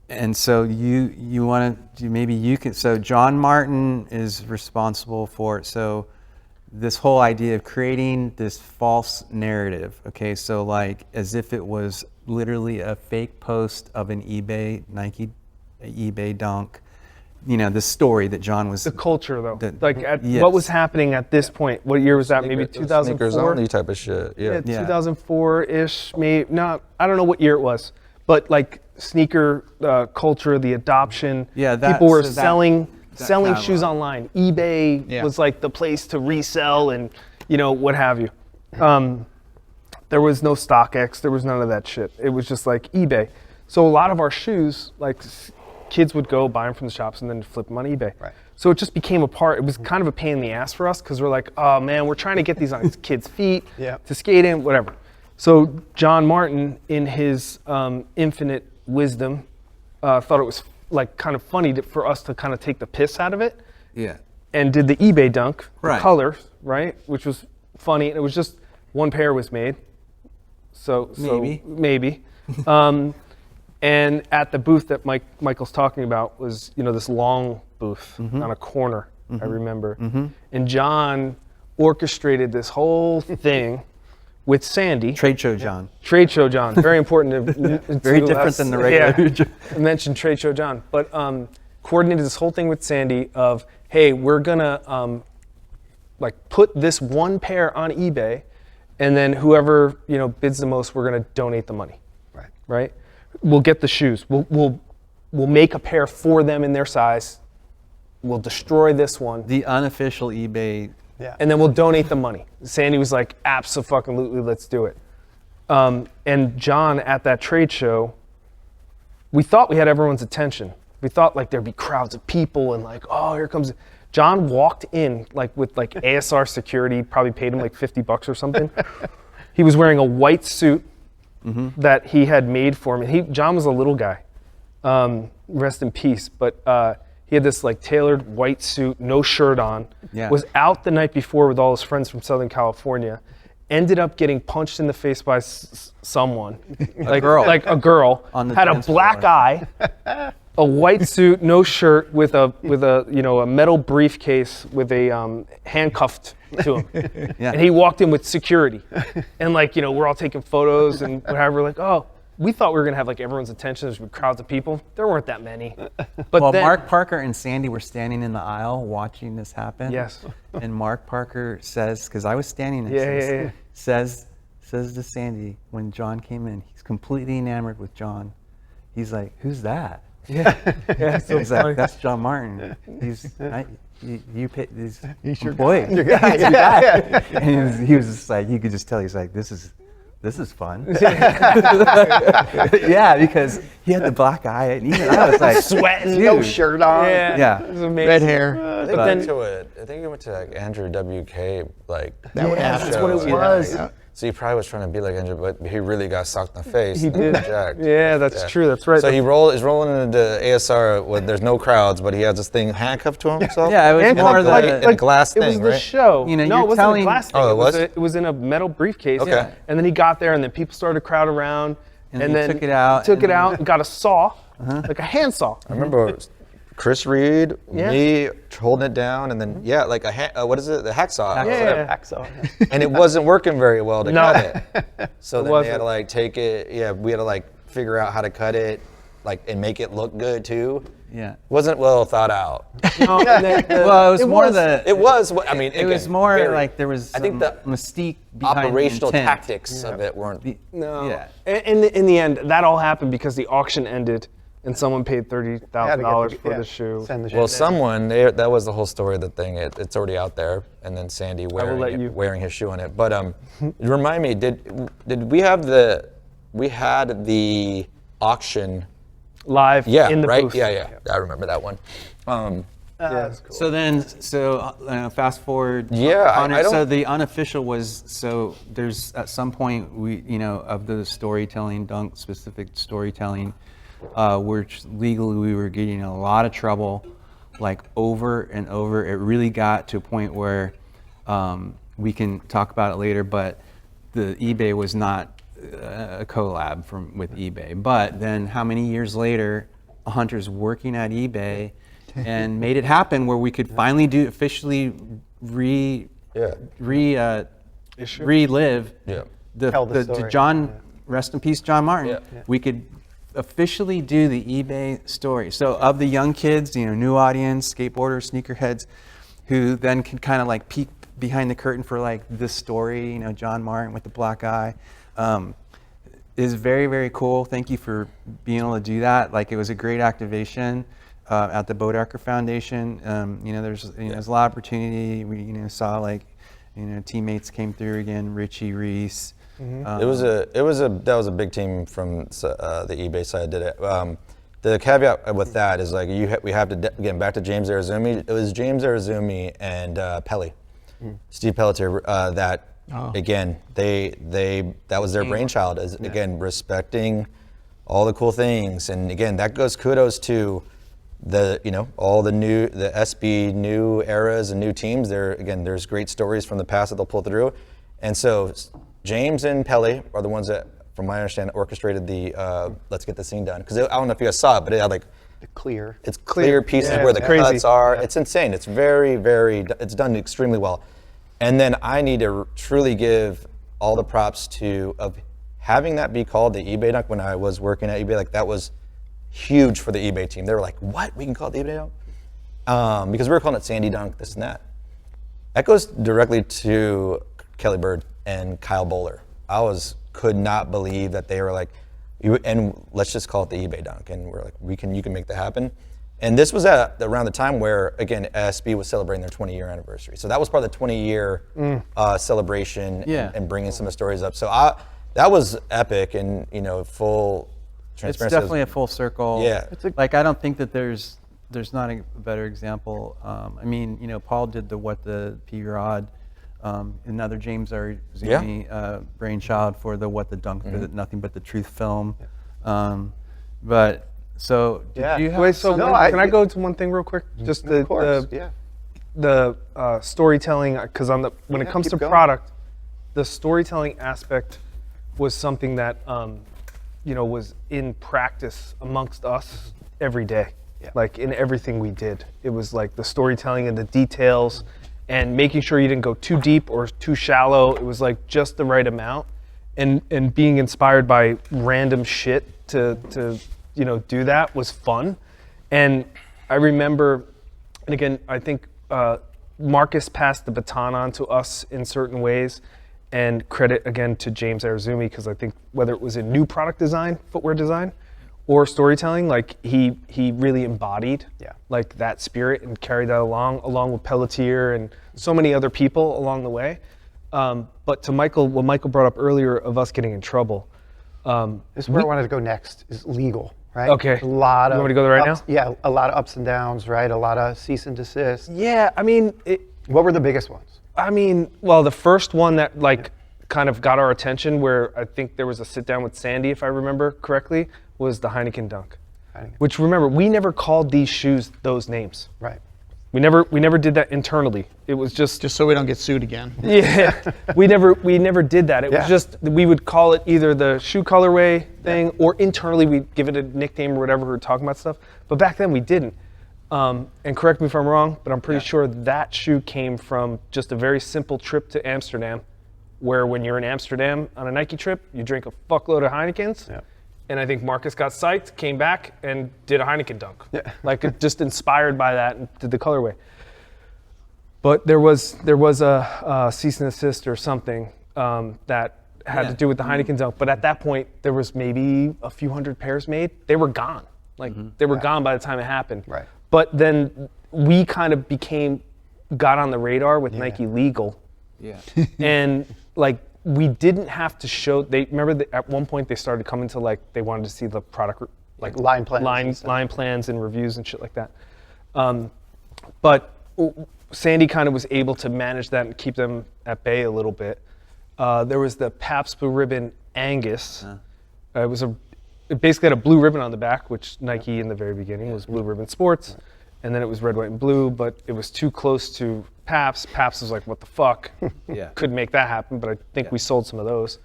[SPEAKER 6] and so you want to, maybe you can, so John Martin is responsible for it. So this whole idea of creating this false narrative, okay? So like as if it was literally a fake post of an Nike eBay dunk, the story that John was.
[SPEAKER 4] The culture though, what was happening at this point? What year was that? Maybe 2004?
[SPEAKER 5] Sneakers only type of shit, yeah.
[SPEAKER 4] 2004-ish, maybe, no, I don't know what year it was, but like sneaker culture, the adoption, people were selling shoes online. eBay was like the place to resell and what have you. There was no StockX, there was none of that shit. It was just like eBay. So a lot of our shoes, like kids would go buy them from the shops and then flip them on eBay.
[SPEAKER 7] Right.
[SPEAKER 4] So it just became a part, it was kind of a pain in the ass for us because we're like, oh man, we're trying to get these on these kids' feet to skate in, whatever. So John Martin, in his infinite wisdom, thought it was like kind of funny for us to kind of take the piss out of it.
[SPEAKER 6] Yeah.
[SPEAKER 4] And did the eBay dunk, the color,
[SPEAKER 6] right?
[SPEAKER 4] Which was funny. And it was just one pair was made. So maybe. And at the booth that Michael's talking about was, this long booth on a corner, I remember. And John orchestrated this whole thing with Sandy.
[SPEAKER 6] Trade show, John.
[SPEAKER 4] Trade show John, very important.
[SPEAKER 6] Very different than the regular.
[SPEAKER 4] Yeah, I mentioned trade show John, but coordinated this whole thing with Sandy of, hey, we're gonna like put this one pair on eBay, and then whoever bids the most, we're gonna donate the money.
[SPEAKER 7] Right.
[SPEAKER 4] Right. We'll get the shoes. We'll make a pair for them in their size. We'll destroy this one.
[SPEAKER 6] The unofficial eBay.
[SPEAKER 7] Yeah.
[SPEAKER 4] And then we'll donate the money. Sandy was like, abso-fucking-lutely, let's do it. And John, at that trade show, we thought we had everyone's attention. We thought like there'd be crowds of people and like, oh, here comes. John walked in like with like ASR security, probably paid him like $50 or something. He was wearing a white suit that he had made for him. John was a little guy, rest in peace, but he had this like tailored white suit, no shirt on, was out the night before with all his friends from Southern California, ended up getting punched in the face by someone, like a girl, had a black eye, a white suit, no shirt, with a a metal briefcase with a handcuffed to him, and he walked in with security, and like we're all taking photos and whatever, we're like, oh. We thought we were gonna have like everyone's attention. There's crowds of people. There weren't that many. But
[SPEAKER 6] Well,
[SPEAKER 4] then,
[SPEAKER 6] Mark Parker and Sandy were standing in the aisle watching this happen.
[SPEAKER 4] Yes.
[SPEAKER 6] And Mark Parker says, because I was standing next
[SPEAKER 4] Yeah,
[SPEAKER 6] to this,
[SPEAKER 4] yeah, yeah.
[SPEAKER 6] says to Sandy when John came in, he's completely enamored with John. He's like, "Who's that?"
[SPEAKER 4] yeah, so
[SPEAKER 6] He's
[SPEAKER 4] funny.
[SPEAKER 6] like, "That's John Martin. You pay these
[SPEAKER 7] your
[SPEAKER 6] employees."
[SPEAKER 7] Your guy, yeah.
[SPEAKER 6] And he was just like, you could just tell. He's like, "This is fun." Yeah, because he had the black eye, and even I was like,
[SPEAKER 7] Sweating, no shirt on.
[SPEAKER 6] Yeah.
[SPEAKER 4] It was amazing.
[SPEAKER 2] Red hair.
[SPEAKER 5] But
[SPEAKER 4] then-
[SPEAKER 5] I think he went to like Andrew WK, like
[SPEAKER 4] That's what it
[SPEAKER 5] show.
[SPEAKER 4] was.
[SPEAKER 5] Yeah. So he probably was trying to be like Andrew, but he really got socked in the face.
[SPEAKER 4] He
[SPEAKER 5] and
[SPEAKER 4] did.
[SPEAKER 5] jacked.
[SPEAKER 4] Yeah, that's true. That's right.
[SPEAKER 5] So he is rolling into ASR when there's no crowds, but he has this thing handcuffed to himself.
[SPEAKER 6] Yeah, it was
[SPEAKER 4] Handcuffed
[SPEAKER 6] more
[SPEAKER 5] like,
[SPEAKER 6] the
[SPEAKER 5] a glass
[SPEAKER 4] it
[SPEAKER 5] thing,
[SPEAKER 4] was the
[SPEAKER 5] right?
[SPEAKER 4] show.
[SPEAKER 6] You know,
[SPEAKER 4] no,
[SPEAKER 6] you're
[SPEAKER 4] it wasn't
[SPEAKER 6] telling-
[SPEAKER 4] a glass thing.
[SPEAKER 5] Oh, it was?
[SPEAKER 4] It was in a metal briefcase.
[SPEAKER 5] Okay. Yeah.
[SPEAKER 4] And then he got there, and then people started to crowd around,
[SPEAKER 6] And
[SPEAKER 4] and
[SPEAKER 6] he
[SPEAKER 4] then
[SPEAKER 6] took it out,
[SPEAKER 4] took
[SPEAKER 6] and
[SPEAKER 4] it out, and got a saw, like a hand saw.
[SPEAKER 5] I remember Chris Reed,
[SPEAKER 4] Yeah.
[SPEAKER 5] me holding it down, and then like what is it? The hacksaw.
[SPEAKER 4] Yeah.
[SPEAKER 7] Hacksaw.
[SPEAKER 5] And it wasn't working very well to
[SPEAKER 4] No.
[SPEAKER 5] cut it. So then they
[SPEAKER 4] wasn't.
[SPEAKER 5] had to like take it. Yeah, we had to like figure out how to cut it, like and make it look good too.
[SPEAKER 6] Yeah.
[SPEAKER 5] Wasn't well thought out.
[SPEAKER 4] No, and then
[SPEAKER 6] Well, it was more the.
[SPEAKER 5] It was. I mean,
[SPEAKER 6] It was more like there was.
[SPEAKER 5] I think
[SPEAKER 6] some
[SPEAKER 5] the
[SPEAKER 6] mystique behind the
[SPEAKER 5] operational
[SPEAKER 6] intent.
[SPEAKER 5] tactics of it weren't.
[SPEAKER 4] no.
[SPEAKER 6] Yeah.
[SPEAKER 4] In the end, that all happened because the auction ended, and someone paid $30,000 for
[SPEAKER 7] Yeah,
[SPEAKER 4] the shoe.
[SPEAKER 7] Send the
[SPEAKER 5] Well,
[SPEAKER 7] shit.
[SPEAKER 5] someone that was the whole story of the thing. It's already out there, and then Sandy wearing his shoe on it. But remind me, did we have we had the auction?
[SPEAKER 4] Live
[SPEAKER 5] Yeah,
[SPEAKER 4] in the
[SPEAKER 5] right.
[SPEAKER 4] booth.
[SPEAKER 5] Yeah. I remember that one.
[SPEAKER 7] That's cool.
[SPEAKER 6] So then, fast forward.
[SPEAKER 5] Yeah, I don't-
[SPEAKER 6] So the unofficial was, so there's at some point of the storytelling, dunk specific storytelling, which legally we were getting in a lot of trouble, like over and over. It really got to a point where we can talk about it later, but the eBay was not a collab with eBay. But then how many years later, Hunter's working at eBay and made it happen where we could finally officially relive
[SPEAKER 7] Tell the story.
[SPEAKER 6] John, rest in peace, John Martin.
[SPEAKER 5] Yeah.
[SPEAKER 6] We could officially do the eBay story. So of the young kids, new audience, skateboarders, sneakerheads, who then can kind of like peek behind the curtain for like this story, John Martin with the black eye. Is very, very cool. Thank you for being able to do that. Like, it was a great activation at the Bodarker Foundation. There's a lot of opportunity. We saw teammates came through again, Richie, Reese.
[SPEAKER 5] That was a big team from the eBay side did it. The caveat with that is like we have to again back to James Arizumi. It was James Arizumi and Pelly, Steve Pelletier that. Again, that was their brainchild. Again, respecting all the cool things, and again, that goes kudos to all the SB new eras and new teams. There's great stories from the past that they'll pull through, and so James and Pelly are the ones that, from my understanding, orchestrated the let's get this thing done. Because I don't know if you guys saw it, but it had
[SPEAKER 7] Clear.
[SPEAKER 5] it's clear pieces where the
[SPEAKER 4] crazy.
[SPEAKER 5] cuts are. It's insane. It's very, very. It's done extremely well. And then I need to truly give all the props to of having that be called the eBay dunk when I was working at eBay. Like that was huge for the eBay team. They were like, "What? We can call it the eBay dunk?" Because we were calling it Sandy dunk, this and that. That goes directly to Kelly Bird and Kyle Bowler. Could not believe that they were like, let's just call it the eBay dunk. And we're like, you can make that happen. And this was around the time where, again, SB was celebrating their 20-year anniversary. So that was part of the 20-year celebration and bringing some of the stories up. So that was epic and, full transparency.
[SPEAKER 6] It's definitely a full circle.
[SPEAKER 5] Yeah.
[SPEAKER 6] Like, I don't think that there's not a better example. Paul did the P. Rod, another James R. Zuni brainchild for the What the Dunk, for the Nothing But the Truth film. But so did you have
[SPEAKER 4] Wait, so
[SPEAKER 7] No,
[SPEAKER 4] can I go to one thing real quick? Just
[SPEAKER 7] Of course, yeah.
[SPEAKER 4] the storytelling, because when it comes
[SPEAKER 7] keep
[SPEAKER 4] to
[SPEAKER 7] going.
[SPEAKER 4] product, the storytelling aspect was something that was in practice amongst us every day.
[SPEAKER 7] Yeah.
[SPEAKER 4] Like in everything we did, it was like the storytelling and the details, and making sure you didn't go too deep or too shallow. It was like just the right amount, and being inspired by random shit to do that was fun. And I remember, and again, I think Marcus passed the baton on to us in certain ways, and credit again to James Arizumi, because I think whether it was in new product design, footwear design, or storytelling, like he really embodied like that spirit and carried that along with Pelletier and so many other people along the way. But to Michael, what Michael brought up earlier of us getting in trouble.
[SPEAKER 7] This is where I wanted to go next, is legal, right?
[SPEAKER 4] Okay.
[SPEAKER 7] A lot of
[SPEAKER 4] You want me to go there right
[SPEAKER 7] ups,
[SPEAKER 4] now?
[SPEAKER 7] Yeah, a lot of ups and downs, right? A lot of cease and desist.
[SPEAKER 4] Yeah, I mean,
[SPEAKER 7] What were the biggest ones?
[SPEAKER 4] well, the first one that kind of got our attention, where I think there was a sit down with Sandy, if I remember correctly, was the Heineken Dunk. Which, remember, we never called these shoes those names.
[SPEAKER 7] Right.
[SPEAKER 4] We never did that internally. It was just
[SPEAKER 2] Just so we don't get sued again.
[SPEAKER 4] yeah. We never did that. It was just, we would call it either the shoe colorway thing, or internally we'd give it a nickname or whatever. We were talking about stuff. But back then we didn't. And correct me if I'm wrong, but I'm pretty sure that shoe came from just a very simple trip to Amsterdam, where when you're in Amsterdam on a Nike trip, you drink a fuckload of Heinekens. Yeah. And I think Marcus got psyched, came back, and did a Heineken Dunk. Yeah. Like, just inspired by that, and did the colorway. But there was a cease and desist or something that had to do with the Heineken Dunk. But at that point, there was maybe a few hundred pairs made. They were gone. Like, they were gone by the time it happened.
[SPEAKER 7] Right.
[SPEAKER 4] But then we kind of got on the radar with Nike Legal.
[SPEAKER 6] Yeah.
[SPEAKER 4] And like, we didn't have to show, at one point they started coming to they wanted to see the product,
[SPEAKER 7] Line plans.
[SPEAKER 4] line plans and reviews and shit like that. But Sandy kind of was able to manage that and keep them at bay a little bit. There was the Pabst Blue Ribbon Angus. It basically had a blue ribbon on the back, which Nike in the very beginning was Blue Ribbon Sports. And then it was red, white, and blue, but it was too close to Pabst. Pabst was like, what the fuck? Couldn't make that happen, but I think we sold some of those.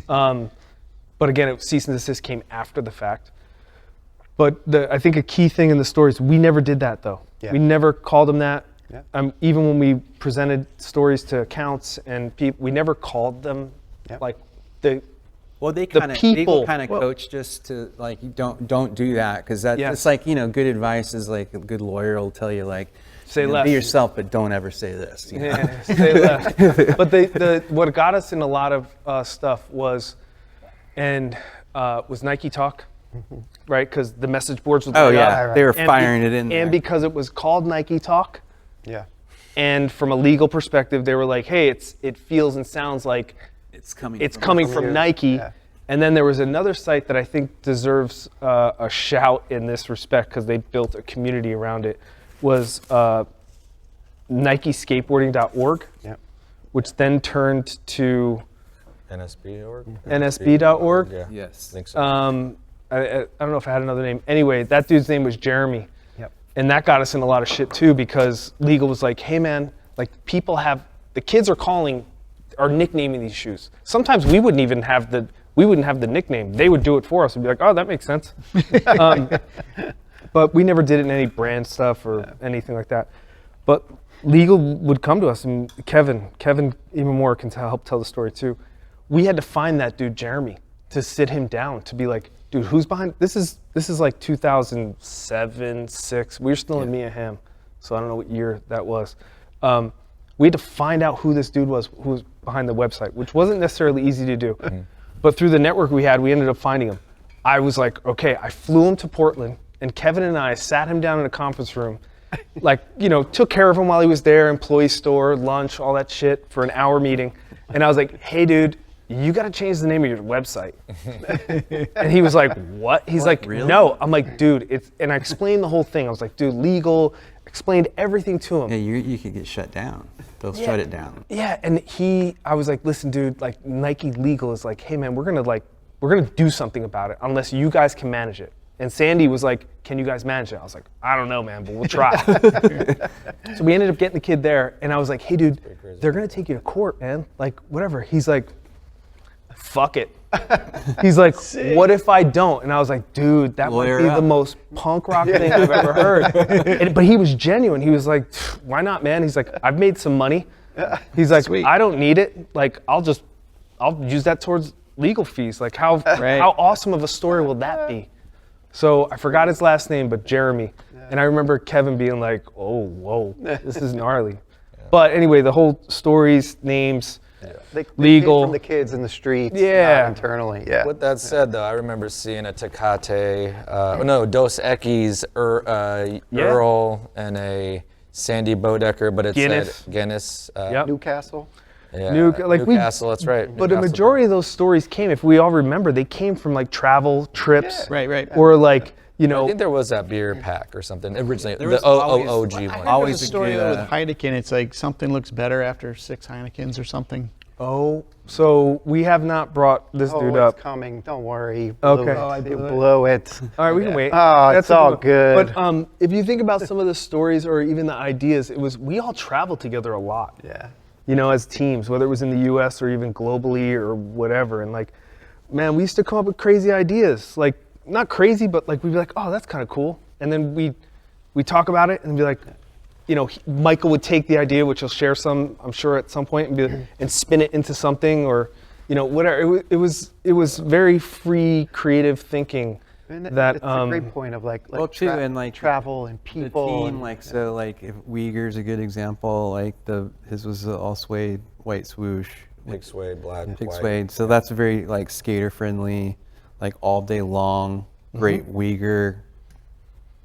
[SPEAKER 4] But again, cease and desist came after the fact. But I think a key thing in the story is we never did that, though.
[SPEAKER 7] Yeah.
[SPEAKER 4] We never called them that.
[SPEAKER 7] Yeah.
[SPEAKER 4] Even when we presented stories to accounts and people, we never called them like the.
[SPEAKER 6] Well, they
[SPEAKER 4] the
[SPEAKER 6] kind of
[SPEAKER 4] people-
[SPEAKER 6] coached us to don't do that, because it's like, good advice is like a good lawyer will tell you, like,
[SPEAKER 4] Say less.
[SPEAKER 6] be yourself, but don't ever say this. You know?
[SPEAKER 4] Yeah, say less. But what got us in a lot of stuff was Nike Talk, right? Because the message boards would light up.
[SPEAKER 6] They were
[SPEAKER 4] And
[SPEAKER 6] firing it in there.
[SPEAKER 4] And because it was called Nike Talk,
[SPEAKER 7] Yeah.
[SPEAKER 4] and from a legal perspective, they were like, hey, it feels and sounds like
[SPEAKER 6] it's coming
[SPEAKER 4] from Nike.
[SPEAKER 7] Yeah.
[SPEAKER 4] And then there was another site that I think deserves a shout in this respect, because they built a community around it, was NikeSkateboarding.org, which then turned to
[SPEAKER 5] NSB.org?
[SPEAKER 4] NSB.org.
[SPEAKER 5] Yeah.
[SPEAKER 6] Yes.
[SPEAKER 5] I think so.
[SPEAKER 4] I don't know if it had another name. Anyway, that dude's name was Jeremy.
[SPEAKER 7] Yep.
[SPEAKER 4] And that got us in a lot of shit too, because legal was like, hey man, like the kids are nicknaming these shoes. Sometimes we wouldn't have the nickname. They would do it for us and be like, oh, that makes sense. But we never did it in any brand stuff or anything like that. But legal would come to us, and Kevin even more can help tell the story too, we had to find that dude Jeremy to sit him down to be like, dude, who's behind this? Is like 2007, 6. We were still in Mia Hamm, so I don't know what year that was. We had to find out who this dude was, who was behind the website, which wasn't necessarily easy to do. But through the network we had, we ended up finding him. I was like, okay, I flew him to Portland, and Kevin and I sat him down in a conference room, like, you know, took care of him while he was there, employee store, lunch, all that shit for an hour meeting. And I was like, hey, dude, you got to change the name of your website. And he was like, what? He's like,
[SPEAKER 6] really?
[SPEAKER 4] no. I'm like, dude, it's, and I explained the whole thing. I was like, dude, legal, explained everything to him.
[SPEAKER 6] Yeah, you could get shut down. They'll shut it down.
[SPEAKER 4] Yeah, and I was like, listen, dude, like Nike Legal is like, hey man, we're gonna do something about it unless you guys can manage it. And Sandy was like, can you guys manage it? I was like, I don't know, man, but we'll try. So we ended up getting the kid there, and I was like, hey dude, they're gonna take you to court, man. Like, whatever. He's like, fuck it. He's like, what if I don't? And I was like, dude, that
[SPEAKER 6] Lawyer
[SPEAKER 4] might be
[SPEAKER 6] up.
[SPEAKER 4] the most punk rock thing I've ever heard. But he was genuine. He was like, why not, man? He's like, I've made some money. He's like,
[SPEAKER 2] Sweet.
[SPEAKER 4] I don't need it. Like, I'll use that towards legal fees. Like, how awesome of a story will that be? So I forgot his last name, but Jeremy. And I remember Kevin being like, oh, whoa, this is gnarly. But anyway, the whole stories, names,
[SPEAKER 7] They
[SPEAKER 4] legal.
[SPEAKER 7] came from the kids in the streets,
[SPEAKER 4] Yeah.
[SPEAKER 7] not internally. Yeah.
[SPEAKER 5] With that said, though, I remember seeing a Tecate, Dos Equis, Earl, and a Sandy Bodecker, but it
[SPEAKER 4] Guinness.
[SPEAKER 5] said Guinness.
[SPEAKER 4] Yep.
[SPEAKER 7] Newcastle.
[SPEAKER 5] Yeah,
[SPEAKER 4] Like we-
[SPEAKER 5] Newcastle, that's right.
[SPEAKER 4] But a
[SPEAKER 5] Newcastle.
[SPEAKER 4] majority of those stories came, if we all remember, they came from like travel trips.
[SPEAKER 2] Right.
[SPEAKER 4] Or like, you
[SPEAKER 5] I
[SPEAKER 4] know,
[SPEAKER 5] think there was that beer pack or something originally.
[SPEAKER 6] was
[SPEAKER 5] The
[SPEAKER 6] always-
[SPEAKER 5] OG one.
[SPEAKER 6] Always
[SPEAKER 2] There's a
[SPEAKER 6] a
[SPEAKER 2] story
[SPEAKER 6] good,
[SPEAKER 2] though with Heineken. It's like something looks better after 6 Heinekens or something.
[SPEAKER 4] so we have not brought this
[SPEAKER 7] Oh,
[SPEAKER 4] dude
[SPEAKER 7] it's
[SPEAKER 4] up.
[SPEAKER 7] coming. Don't worry. You
[SPEAKER 4] Okay.
[SPEAKER 7] blew it.
[SPEAKER 4] Oh, I
[SPEAKER 7] You
[SPEAKER 2] blew it.
[SPEAKER 7] blew it.
[SPEAKER 4] All right, we can wait.
[SPEAKER 7] Oh, it's
[SPEAKER 4] a
[SPEAKER 7] all
[SPEAKER 4] one.
[SPEAKER 7] good.
[SPEAKER 4] But if you think about some of the stories or even the ideas, we all traveled together a lot.
[SPEAKER 7] Yeah.
[SPEAKER 4] You know, as teams, whether it was in the U.S. or even globally or whatever. And like, man, we used to come up with crazy ideas. Like, not crazy, but like we'd be like, oh, that's kind of cool. And then we talk about it and be like, you know, Michael would take the idea, which he'll share some, I'm sure, at some point, and spin it into something, or, you know, whatever. It was very free, creative thinking.
[SPEAKER 7] And
[SPEAKER 4] That
[SPEAKER 7] it's a great point of like
[SPEAKER 6] Well, too, and like
[SPEAKER 7] travel and people.
[SPEAKER 6] The team,
[SPEAKER 7] and,
[SPEAKER 6] like, so like if Uyghur's a good example, like his was the all suede white swoosh.
[SPEAKER 5] Pig suede, black,
[SPEAKER 6] Pig
[SPEAKER 5] white.
[SPEAKER 6] suede. So that's a very like skater friendly, like all day long, great Uyghur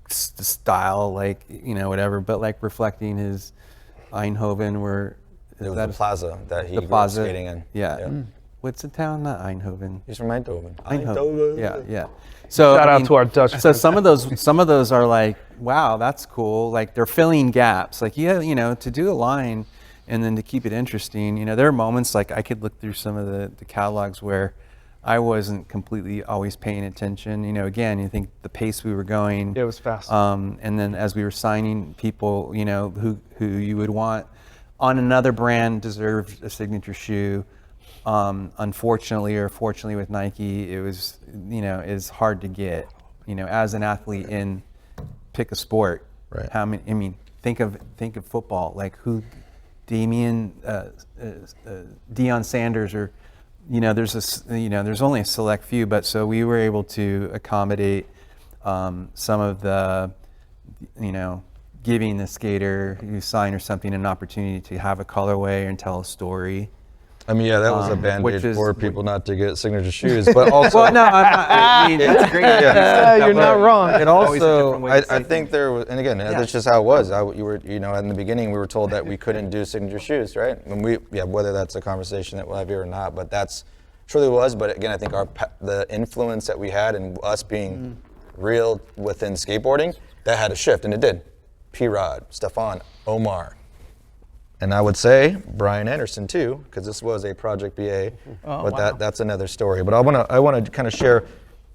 [SPEAKER 6] style, like, you know, whatever, but like reflecting his Eindhoven, where
[SPEAKER 5] It was
[SPEAKER 6] that
[SPEAKER 5] the plaza that he
[SPEAKER 6] the
[SPEAKER 5] grew up
[SPEAKER 6] plaza
[SPEAKER 5] skating in.
[SPEAKER 6] Yeah. What's the town? Not Eindhoven.
[SPEAKER 5] He's from Eindhoven.
[SPEAKER 6] Eindhoven. Yeah. So
[SPEAKER 4] Shout
[SPEAKER 6] I
[SPEAKER 4] out
[SPEAKER 6] mean,
[SPEAKER 4] to our Dutch
[SPEAKER 6] So some of those are like, wow, that's cool. Like they're filling gaps. Like you know, to do a line and then to keep it interesting. You know, there are moments like I could look through some of the catalogs where I wasn't completely always paying attention. You know, again, you think the pace we were going.
[SPEAKER 4] It was fast.
[SPEAKER 6] And then as we were signing people, you know, who you would want on another brand deserved a signature shoe. Unfortunately or fortunately with Nike, it was, you know, is hard to get. You know, as an athlete in pick a sport.
[SPEAKER 5] Right.
[SPEAKER 6] How many? I mean, think of football. Like who, Deion Sanders, or, you know, there's only a select few. But so we were able to accommodate some of the, you know, giving the skater who signed or something an opportunity to have a colorway and tell a story.
[SPEAKER 5] I mean, yeah, that was a
[SPEAKER 6] which
[SPEAKER 5] band-aid
[SPEAKER 6] is-
[SPEAKER 5] for people not to get signature shoes, but also.
[SPEAKER 6] Well, no, I mean, that's great.
[SPEAKER 4] You're not wrong.
[SPEAKER 5] And
[SPEAKER 6] Always a
[SPEAKER 5] also,
[SPEAKER 6] different way to say
[SPEAKER 5] I think there was, and again, that's just how it was. You were, you know, in the beginning, we were told that we couldn't do signature shoes, right? And whether that's a conversation that we'll have here or not, but that's truly was. But again, I think the influence that we had and us being real within skateboarding, that had a shift, and it did. P-Rod, Stefan, Omar. And I would say Brian Anderson too, because this was a Project BA, but that's another story. But I want to kind of share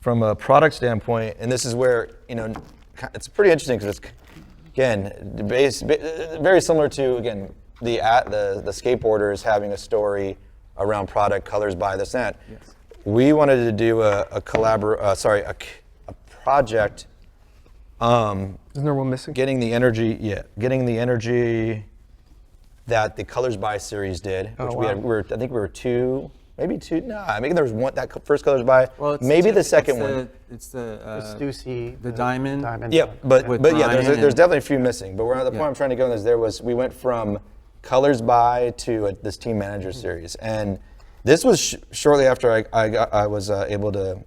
[SPEAKER 5] from a product standpoint, and this is where, you know, it's pretty interesting because it's, again, very similar to, again, the skateboarders having a story around product, colors, by this and that. Yes. We wanted to do a project.
[SPEAKER 4] Isn't there one missing?
[SPEAKER 5] Getting the energy that the Colors by series did, which I think we were 2 maybe two. Nah, maybe there was one. That first color's by.
[SPEAKER 6] Well,
[SPEAKER 5] maybe the second one.
[SPEAKER 6] It's the
[SPEAKER 7] Stussy,
[SPEAKER 6] the diamond.
[SPEAKER 5] Yeah, but
[SPEAKER 6] with
[SPEAKER 5] yeah, there's
[SPEAKER 6] Brian
[SPEAKER 5] there's
[SPEAKER 6] and-
[SPEAKER 5] definitely a few missing. But the point I'm trying to go is we went from colors by to this team manager series, and this was shortly after I was able to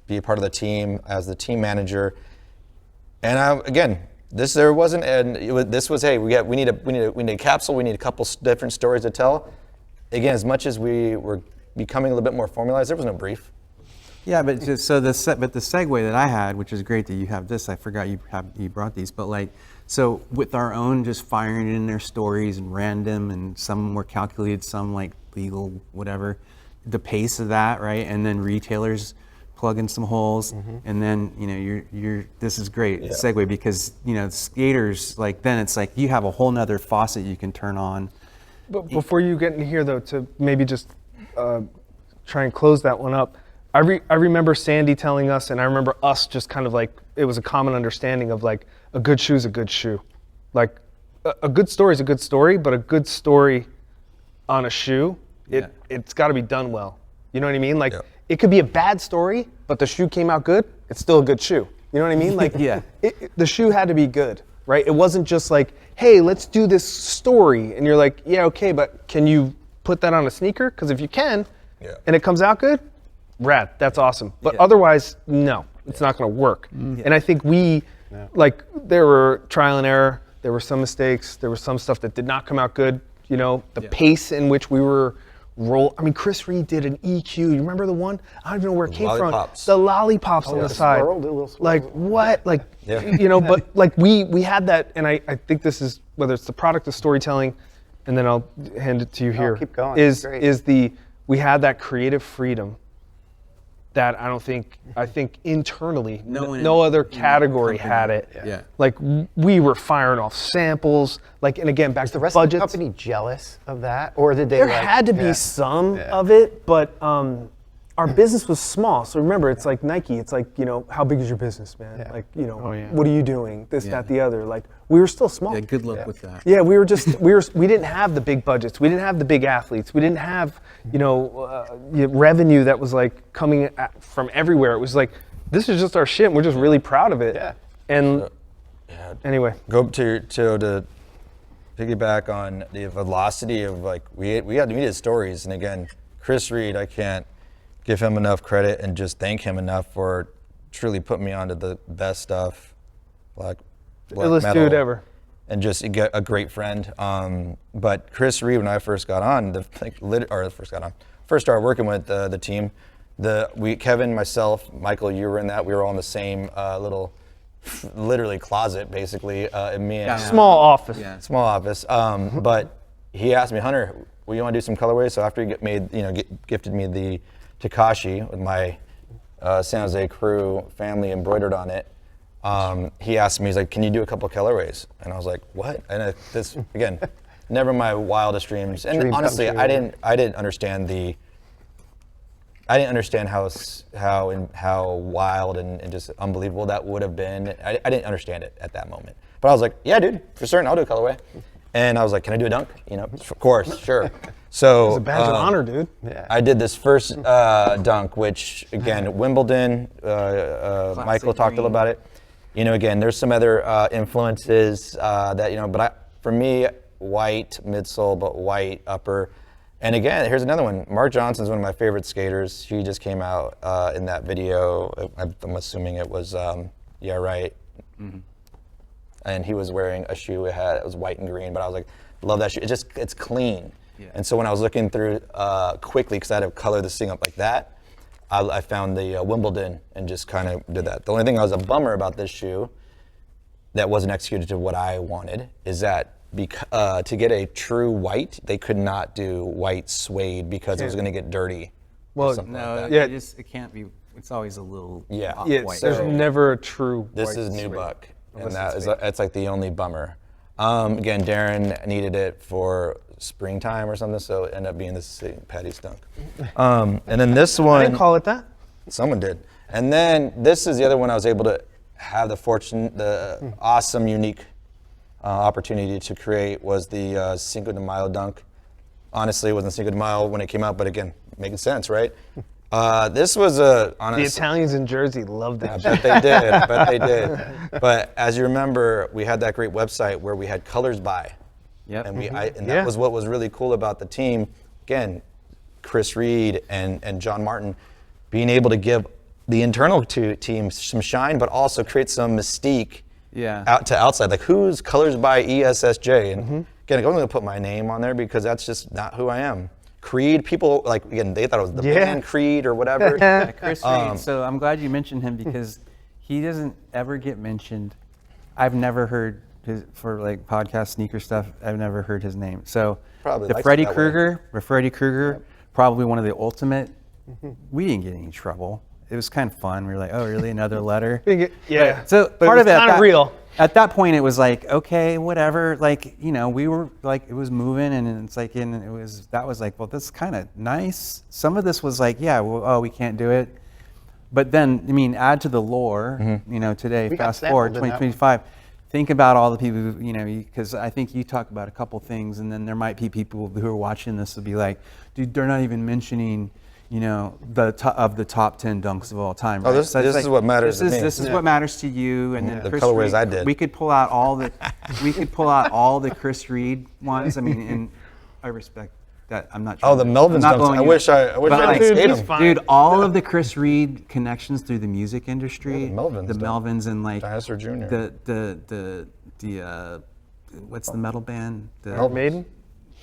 [SPEAKER 5] be a part of the team as the team manager. And this was hey, we need a capsule, we need a couple different stories to tell. Again, as much as we were becoming a little bit more formalized, there was no brief.
[SPEAKER 6] Yeah, but the segue that I had, which is great that you have this. I forgot you brought these, but like, so with our own just firing in their stories and random, and some were calculated, some like legal, whatever. The pace of that, right? And then retailers plug in some holes, and then you're this is great segue, because skaters, like, then it's like you have a whole nother faucet you can turn on.
[SPEAKER 4] But before you get in here, though, to maybe just try and close that one up, I remember Sandy telling us, and I remember us just kind of like, it was a common understanding of like, a good shoe is a good shoe. Like, a good story is a good story, but a good story on a shoe, it's got to be done well. You know what I mean? Like, it could be a bad story, but the shoe came out good, it's still a good shoe. You know what I mean? Like, the shoe had to be good, right? It wasn't just like, hey, let's do this story. And you're like, yeah, okay, but can you put that on a sneaker? Because if you can, and it comes out good, rad, that's awesome. But otherwise, no, it's not gonna work. And I think like, there were trial and error, there were some mistakes, there was some stuff that did not come out good. The pace in which we were I mean, Chris Reed did an EQ. You remember the one? I don't even know where it came
[SPEAKER 5] lollipops.
[SPEAKER 4] from. The lollipops on the side. Like, what? Like, but like we had that, and I think this is, whether it's the product of storytelling, and then I'll hand it to you here.
[SPEAKER 7] Keep going.
[SPEAKER 4] We had that creative freedom that I think internally, no other category had it.
[SPEAKER 6] Yeah.
[SPEAKER 4] Like, we were firing off samples, like, and again, back
[SPEAKER 7] Was
[SPEAKER 4] to
[SPEAKER 7] the rest
[SPEAKER 4] budgets.
[SPEAKER 7] of the company jealous of that, or did they?
[SPEAKER 4] There had to be some of it, but our business was small. So remember, it's like Nike. It's like, how big is your business, man?
[SPEAKER 7] Yeah.
[SPEAKER 4] Like, what are you doing? This, that, the other. Like, we were still small.
[SPEAKER 6] Yeah, good luck with that.
[SPEAKER 4] Yeah, we didn't have the big budgets. We didn't have the big athletes. We didn't have, revenue that was like coming from everywhere. It was like, this is just our shit, and we're just really proud of it.
[SPEAKER 7] Yeah.
[SPEAKER 4] And anyway.
[SPEAKER 5] Go to piggyback on the velocity of, like, we needed stories, and again, Chris Reed, I can't give him enough credit and just thank him enough for truly putting me onto the best stuff, like black
[SPEAKER 4] Illest
[SPEAKER 5] metal,
[SPEAKER 4] dude ever.
[SPEAKER 5] and just a great friend. But Chris Reed, when I first got on, first started working with the team, Kevin, myself, Michael, you were in that. We were all in the same little, literally closet, basically.
[SPEAKER 4] Small office.
[SPEAKER 6] Yeah.
[SPEAKER 5] Small office. But he asked me, Hunter, well, you want to do some colorways? So after he gifted me the Takashi with my San Jose crew family embroidered on it, he asked me, he's like, can you do a couple colorways? And I was like, what? And this, again, never my wildest dreams. And
[SPEAKER 7] Dream come
[SPEAKER 5] honestly,
[SPEAKER 7] true.
[SPEAKER 5] I didn't understand how wild and just unbelievable that would have been. I didn't understand it at that moment. But I was like, yeah, dude, for certain, I'll do a colorway. And I was like, can I do a dunk? Of course, sure. So
[SPEAKER 4] It's a badge of honor, dude.
[SPEAKER 7] Yeah.
[SPEAKER 5] I did this first dunk, which again, Wimbledon, Michael talked a little about it. Again, there's some other influences that, but for me, white midsole, but white upper. And again, here's another one. Mark Johnson's one of my favorite skaters. He just came out in that video. I'm assuming it was, Yeah Right. Mm-hmm. And he was wearing a shoe. It was white and green, but I was like, love that shoe. It's clean. Yeah. And so when I was looking through quickly, because I had to color this thing up like that, I found the Wimbledon and just kind of did that. The only thing that was a bummer about this shoe that wasn't executed to what I wanted is that to get a true white, they could not do white suede because it was going to get dirty.
[SPEAKER 4] Well,
[SPEAKER 6] No,
[SPEAKER 4] Yeah.
[SPEAKER 6] it can't be. It's always a little
[SPEAKER 5] Yeah.
[SPEAKER 6] off-white.
[SPEAKER 4] There's never a true
[SPEAKER 5] This
[SPEAKER 4] white
[SPEAKER 5] is
[SPEAKER 4] suede.
[SPEAKER 5] Nubuck, and
[SPEAKER 4] Unless
[SPEAKER 5] it's like the only bummer. Again, Darren needed it for springtime or something, so it ended up being this St. Patty's dunk. And then this
[SPEAKER 4] I
[SPEAKER 5] one,
[SPEAKER 4] didn't call it that.
[SPEAKER 5] someone did. And then this is the other one I was able to have the awesome, unique opportunity to create was the Cinco de Mayo dunk. Honestly, it wasn't Cinco de Mayo when it came out, but again, making sense, right? This was a
[SPEAKER 4] The
[SPEAKER 5] honest.
[SPEAKER 4] Italians in Jersey love that.
[SPEAKER 5] I bet they did. I bet they did. But as you remember, we had that great website where we had colors by.
[SPEAKER 6] Yep.
[SPEAKER 5] And that
[SPEAKER 4] Yeah.
[SPEAKER 5] was what was really cool about the team. Again, Chris Reed and John Martin being able to give the internal team some shine, but also create some mystique out to outside. Like, who's colors by ESSJ? And again, I'm going to put my name on there because that's just not who I am. Creed, people like, again, they thought it was the band Creed or whatever.
[SPEAKER 6] Chris Reed. So I'm glad you mentioned him because he doesn't ever get mentioned. I've never heard for like podcast sneaker stuff. I've never heard his name. So
[SPEAKER 5] Probably
[SPEAKER 6] the
[SPEAKER 5] likes it
[SPEAKER 6] Freddy
[SPEAKER 5] that way.
[SPEAKER 6] Krueger, probably one of the ultimate. We didn't get any trouble. It was kind of fun. We were like, oh, really? Another letter?
[SPEAKER 4] Yeah.
[SPEAKER 6] So
[SPEAKER 4] But
[SPEAKER 6] part
[SPEAKER 4] it
[SPEAKER 6] of
[SPEAKER 4] was
[SPEAKER 6] it,
[SPEAKER 4] kind of real.
[SPEAKER 6] At that point, it was like, okay, whatever. Like, we were like, it was moving, and it's like, that was like, well, this is kind of nice. Some of this was like, yeah, well, oh, we can't do it. But then, add to the lore, today,
[SPEAKER 7] We got
[SPEAKER 6] fast forward,
[SPEAKER 7] sampled in that
[SPEAKER 6] 2025. Think about all the people who, because I think you talk about a couple things, and then there might be people who are watching this will be like, dude, they're not even mentioning, the top 10 dunks of all time.
[SPEAKER 5] Oh,
[SPEAKER 6] right?
[SPEAKER 5] this is what matters to me.
[SPEAKER 6] This is what matters to you, and then
[SPEAKER 5] The
[SPEAKER 6] Chris
[SPEAKER 5] colorways
[SPEAKER 6] Reed,
[SPEAKER 5] I did.
[SPEAKER 6] We could pull out all the Chris Reed ones. And I respect that. I'm not.
[SPEAKER 5] Oh, the Melvins
[SPEAKER 6] I'm not
[SPEAKER 5] dunks.
[SPEAKER 6] blowing
[SPEAKER 5] I
[SPEAKER 6] you
[SPEAKER 5] wish
[SPEAKER 6] up.
[SPEAKER 5] I
[SPEAKER 6] But,
[SPEAKER 5] could
[SPEAKER 6] like,
[SPEAKER 5] skate
[SPEAKER 4] he's
[SPEAKER 5] them.
[SPEAKER 4] fine.
[SPEAKER 6] Dude, all of the Chris Reed connections through the music industry,
[SPEAKER 5] Yeah, the Melvins
[SPEAKER 6] the
[SPEAKER 5] done.
[SPEAKER 6] Melvins, and like
[SPEAKER 5] Dinosaur Jr.
[SPEAKER 6] the what's the metal band?
[SPEAKER 4] Iron Maiden.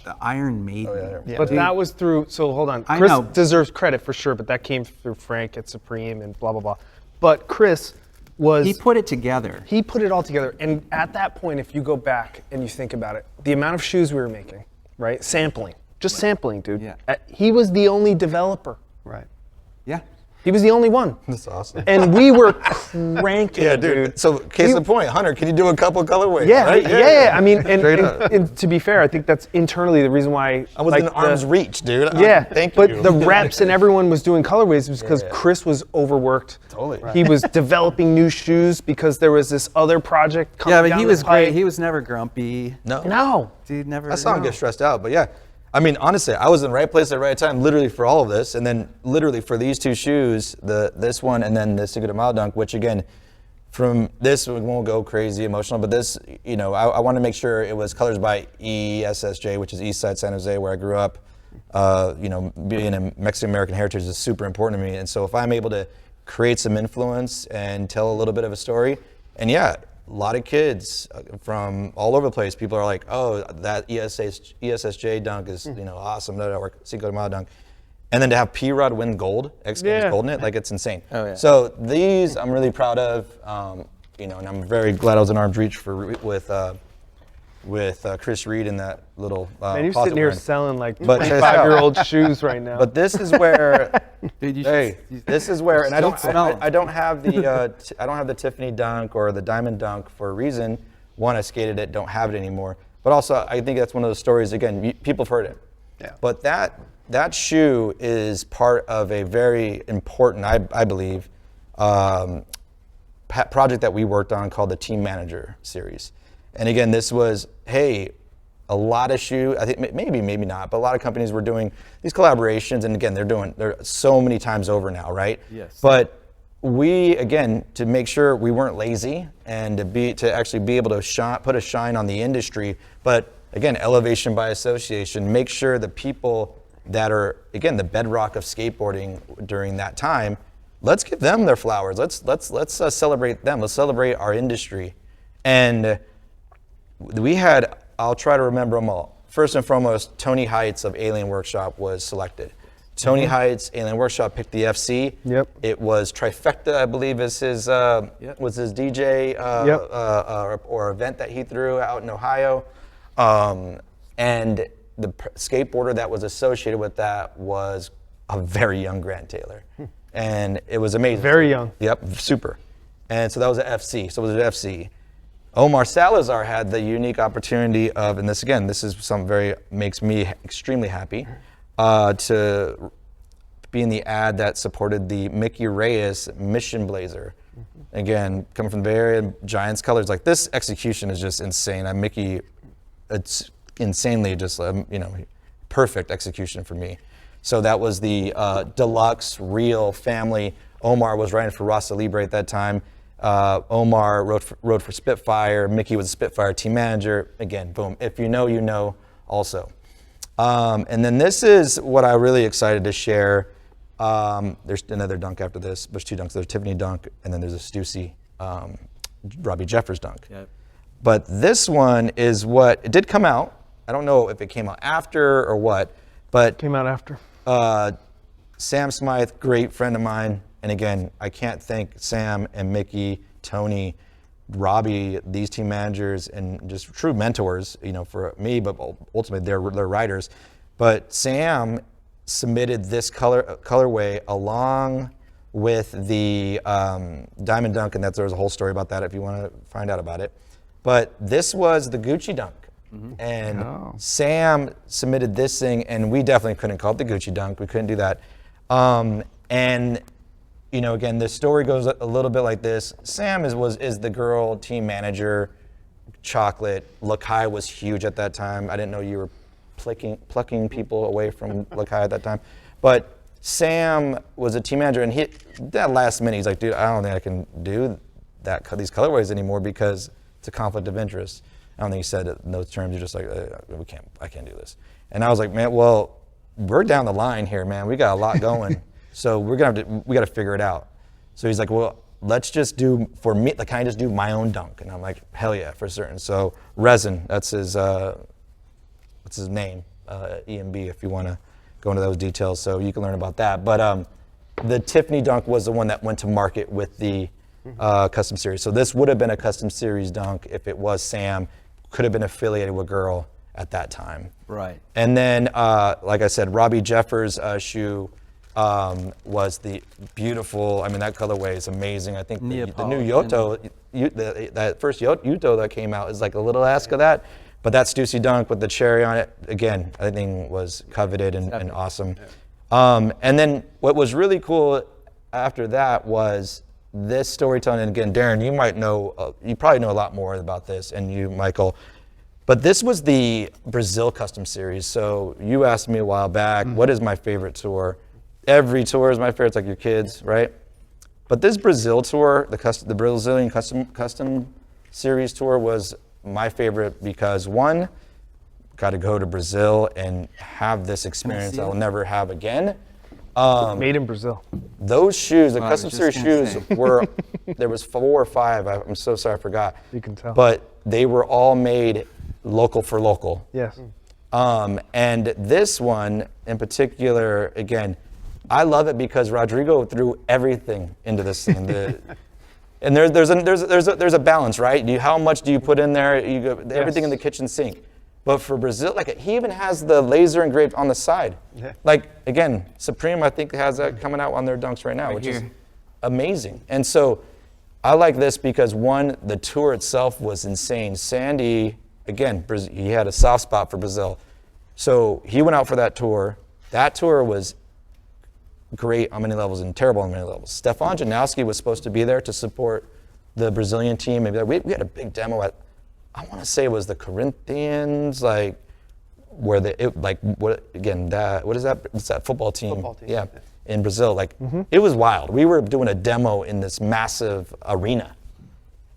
[SPEAKER 6] The Iron Maiden.
[SPEAKER 5] Yeah.
[SPEAKER 4] But that was through, so hold on.
[SPEAKER 6] I
[SPEAKER 4] Chris
[SPEAKER 6] know.
[SPEAKER 4] deserves credit for sure, but that came through Frank at Supreme and blah, blah, blah. But Chris was,
[SPEAKER 6] He put it together.
[SPEAKER 4] he put it all together. And at that point, if you go back and you think about it, the amount of shoes we were making, right? Sampling, just sampling, dude.
[SPEAKER 6] Yeah.
[SPEAKER 4] He was the only developer.
[SPEAKER 7] Right.
[SPEAKER 6] Yeah.
[SPEAKER 4] He was the only one.
[SPEAKER 5] That's awesome.
[SPEAKER 4] And we were cranking,
[SPEAKER 5] Yeah, dude. So, case in point, Hunter, can you do a couple colorways?
[SPEAKER 4] Yeah,
[SPEAKER 5] right?
[SPEAKER 4] yeah. I mean,
[SPEAKER 5] Straight up.
[SPEAKER 4] and to be fair, I think that's internally the reason why
[SPEAKER 5] I was
[SPEAKER 4] like
[SPEAKER 5] in arm's reach, dude.
[SPEAKER 4] Yeah,
[SPEAKER 5] Thank
[SPEAKER 4] but
[SPEAKER 5] you.
[SPEAKER 4] the reps and everyone was doing colorways was because
[SPEAKER 5] Yeah.
[SPEAKER 4] Chris was overworked.
[SPEAKER 5] Totally. Right.
[SPEAKER 4] He was developing new shoes because there was this other project coming
[SPEAKER 6] Yeah, but
[SPEAKER 4] down
[SPEAKER 6] he
[SPEAKER 4] the
[SPEAKER 6] was great.
[SPEAKER 4] pipe.
[SPEAKER 6] He was never grumpy.
[SPEAKER 4] No.
[SPEAKER 6] Dude, never.
[SPEAKER 5] I saw him get stressed out, but yeah. I mean, honestly, I was in the right place at the right time, literally for all of this, and then literally for these two shoes, this one and then the Cinco de Mayo dunk, which again, from this we won't go crazy emotional, but this, I want to make sure it was colors by ESSJ, which is East Side San Jose, where I grew up. Being a Mexican American heritage is super important to me, and so if I'm able to create some influence and tell a little bit of a story, and yeah. A lot of kids from all over the place. People are like, "Oh, that ESSJ dunk is awesome." Or Cinco de Mayo dunk, and then to have P-Rod win gold, X Games gold in it, like it's insane.
[SPEAKER 6] Oh, yeah.
[SPEAKER 5] So these I'm really proud of, and I'm very glad I was in arm's reach with Chris Reed in that little.
[SPEAKER 4] And you're
[SPEAKER 5] closet
[SPEAKER 4] sitting here
[SPEAKER 5] wearing.
[SPEAKER 4] selling like
[SPEAKER 5] But check this
[SPEAKER 4] 25-year-old shoes right now.
[SPEAKER 5] But this is where,
[SPEAKER 6] Dude, you
[SPEAKER 5] hey, this is where, and I don't,
[SPEAKER 6] Still smell.
[SPEAKER 5] I don't have the, I don't have the Tiffany dunk or the diamond dunk for a reason. One, I skated it, don't have it anymore. But also, I think that's one of those stories. Again, people have heard it.
[SPEAKER 7] Yeah.
[SPEAKER 5] But that shoe is part of a very important, I believe, project that we worked on called the Team Manager series. And again, this was, hey, a lot of I think maybe not, but a lot of companies were doing these collaborations, and again, they're so many times over now, right?
[SPEAKER 6] Yes.
[SPEAKER 5] But we, again, to make sure we weren't lazy and to actually be able to put a shine on the industry, but again, elevation by association, make sure the people that are, again, the bedrock of skateboarding during that time, let's give them their flowers. Let's celebrate them. Let's celebrate our industry. And we had, I'll try to remember them all. First and foremost, Tony Heights of Alien Workshop was selected. Tony Heights, Alien Workshop picked the FC.
[SPEAKER 4] Yep.
[SPEAKER 5] It was Trifecta, I believe, was his DJ or event that he threw out in Ohio. And the skateboarder that was associated with that was a very young Grant Taylor. And it was amazing.
[SPEAKER 4] Very young.
[SPEAKER 5] Yep, super. And so that was an FC. So it was an FC. Omar Salazar had the unique opportunity of, and this is something makes me extremely happy, to be in the ad that supported the Mickey Reyes Mission Blazer. Again, coming from the Bay Area, Giants colors, like this execution is just insane. Mickey, it's insanely just, perfect execution for me. So that was the deluxe, real family. Omar was riding for Rasa Libre at that time. Omar rode for Spitfire. Mickey was a Spitfire team manager. Again, boom. If you know, you know also. And then this is what I'm really excited to share. There's another dunk after this. There's 2 dunks. There's a Tiffany dunk, and then there's a Stussy, Robbie Jeffers dunk.
[SPEAKER 6] Yep.
[SPEAKER 5] But this one is what, it did come out. I don't know if it came out after or what, but
[SPEAKER 4] Came out after.
[SPEAKER 5] Sam Smythe, great friend of mine. And again, I can't thank Sam and Mickey, Tony, Robbie, these team managers, and just true mentors, you know, for me, but ultimately they're riders. But Sam submitted this colorway along with the Diamond Dunk, and there's a whole story about that if you want to find out about it. But this was the Gucci Dunk. And Sam submitted this thing, and we definitely couldn't call it the Gucci Dunk. We couldn't do that. And you know, again, the story goes a little bit like this. Sam is the girl team manager. Chocolate. Lakai was huge at that time. I didn't know you were plucking people away from Lakai at that time. But Sam was a team manager, and that last minute, he's like, dude, I don't think I can do these colorways anymore because it's a conflict of interest. I don't think he said it in those terms. You're just like, I can't do this. And I was like, man, well, we're down the line here, man. We got a lot going. So we got to figure it out. So he's like, well, let's just do, for me, like, can I just do my own dunk? And I'm like, hell yeah, for certain. So Resin, that's his name, EMB, if you want to go into those details. So you can learn about that. But the Tiffany dunk was the one that went to market with the custom series. So this would have been a custom series dunk if it was Sam, could have been affiliated with Girl at that time.
[SPEAKER 6] Right.
[SPEAKER 5] And then, like I said, Robbie Jeffers' shoe was the beautiful, I mean, that colorway is amazing. I think the new Yoto, that first Yoto that came out is like a little ask of that. But that Stussy dunk with the cherry on it, again, I think was coveted and awesome. And then what was really cool after that was this storytelling. And again, Darren, you might know, you probably know a lot more about this, and you, Michael. But this was the Brazil Custom Series. So you asked me a while back, what is my favorite tour? Every tour is my favorite, it's like your kids, right? But this Brazil tour, the Brazilian Custom Series tour was my favorite because, one, got to go to Brazil and have this experience I will never have again.
[SPEAKER 4] Made in Brazil.
[SPEAKER 5] Those shoes, the Custom Series shoes were, there was 4 or 5, I'm so sorry I forgot.
[SPEAKER 4] You can tell.
[SPEAKER 5] But they were all made local for local.
[SPEAKER 4] Yes.
[SPEAKER 5] And this one in particular, again, I love it because Rodrigo threw everything into this thing. And there's a balance, right? How much do you put in there? You go, everything in the kitchen sink. But for Brazil, like, he even has the laser engraved on the side. Yeah. Like, again, Supreme, I think, has that coming out on their dunks right now, which is amazing. And so I like this because, one, the tour itself was insane. Sandy, again, he had a soft spot for Brazil. So he went out for that tour. That tour was great on many levels and terrible on many levels. Stefan Janowski was supposed to be there to support the Brazilian team. We had a big demo at, I want to say it was the Corinthians, like, where what is that? It's that football team. Yeah, in Brazil. Like, it was wild. We were doing a demo in this massive arena.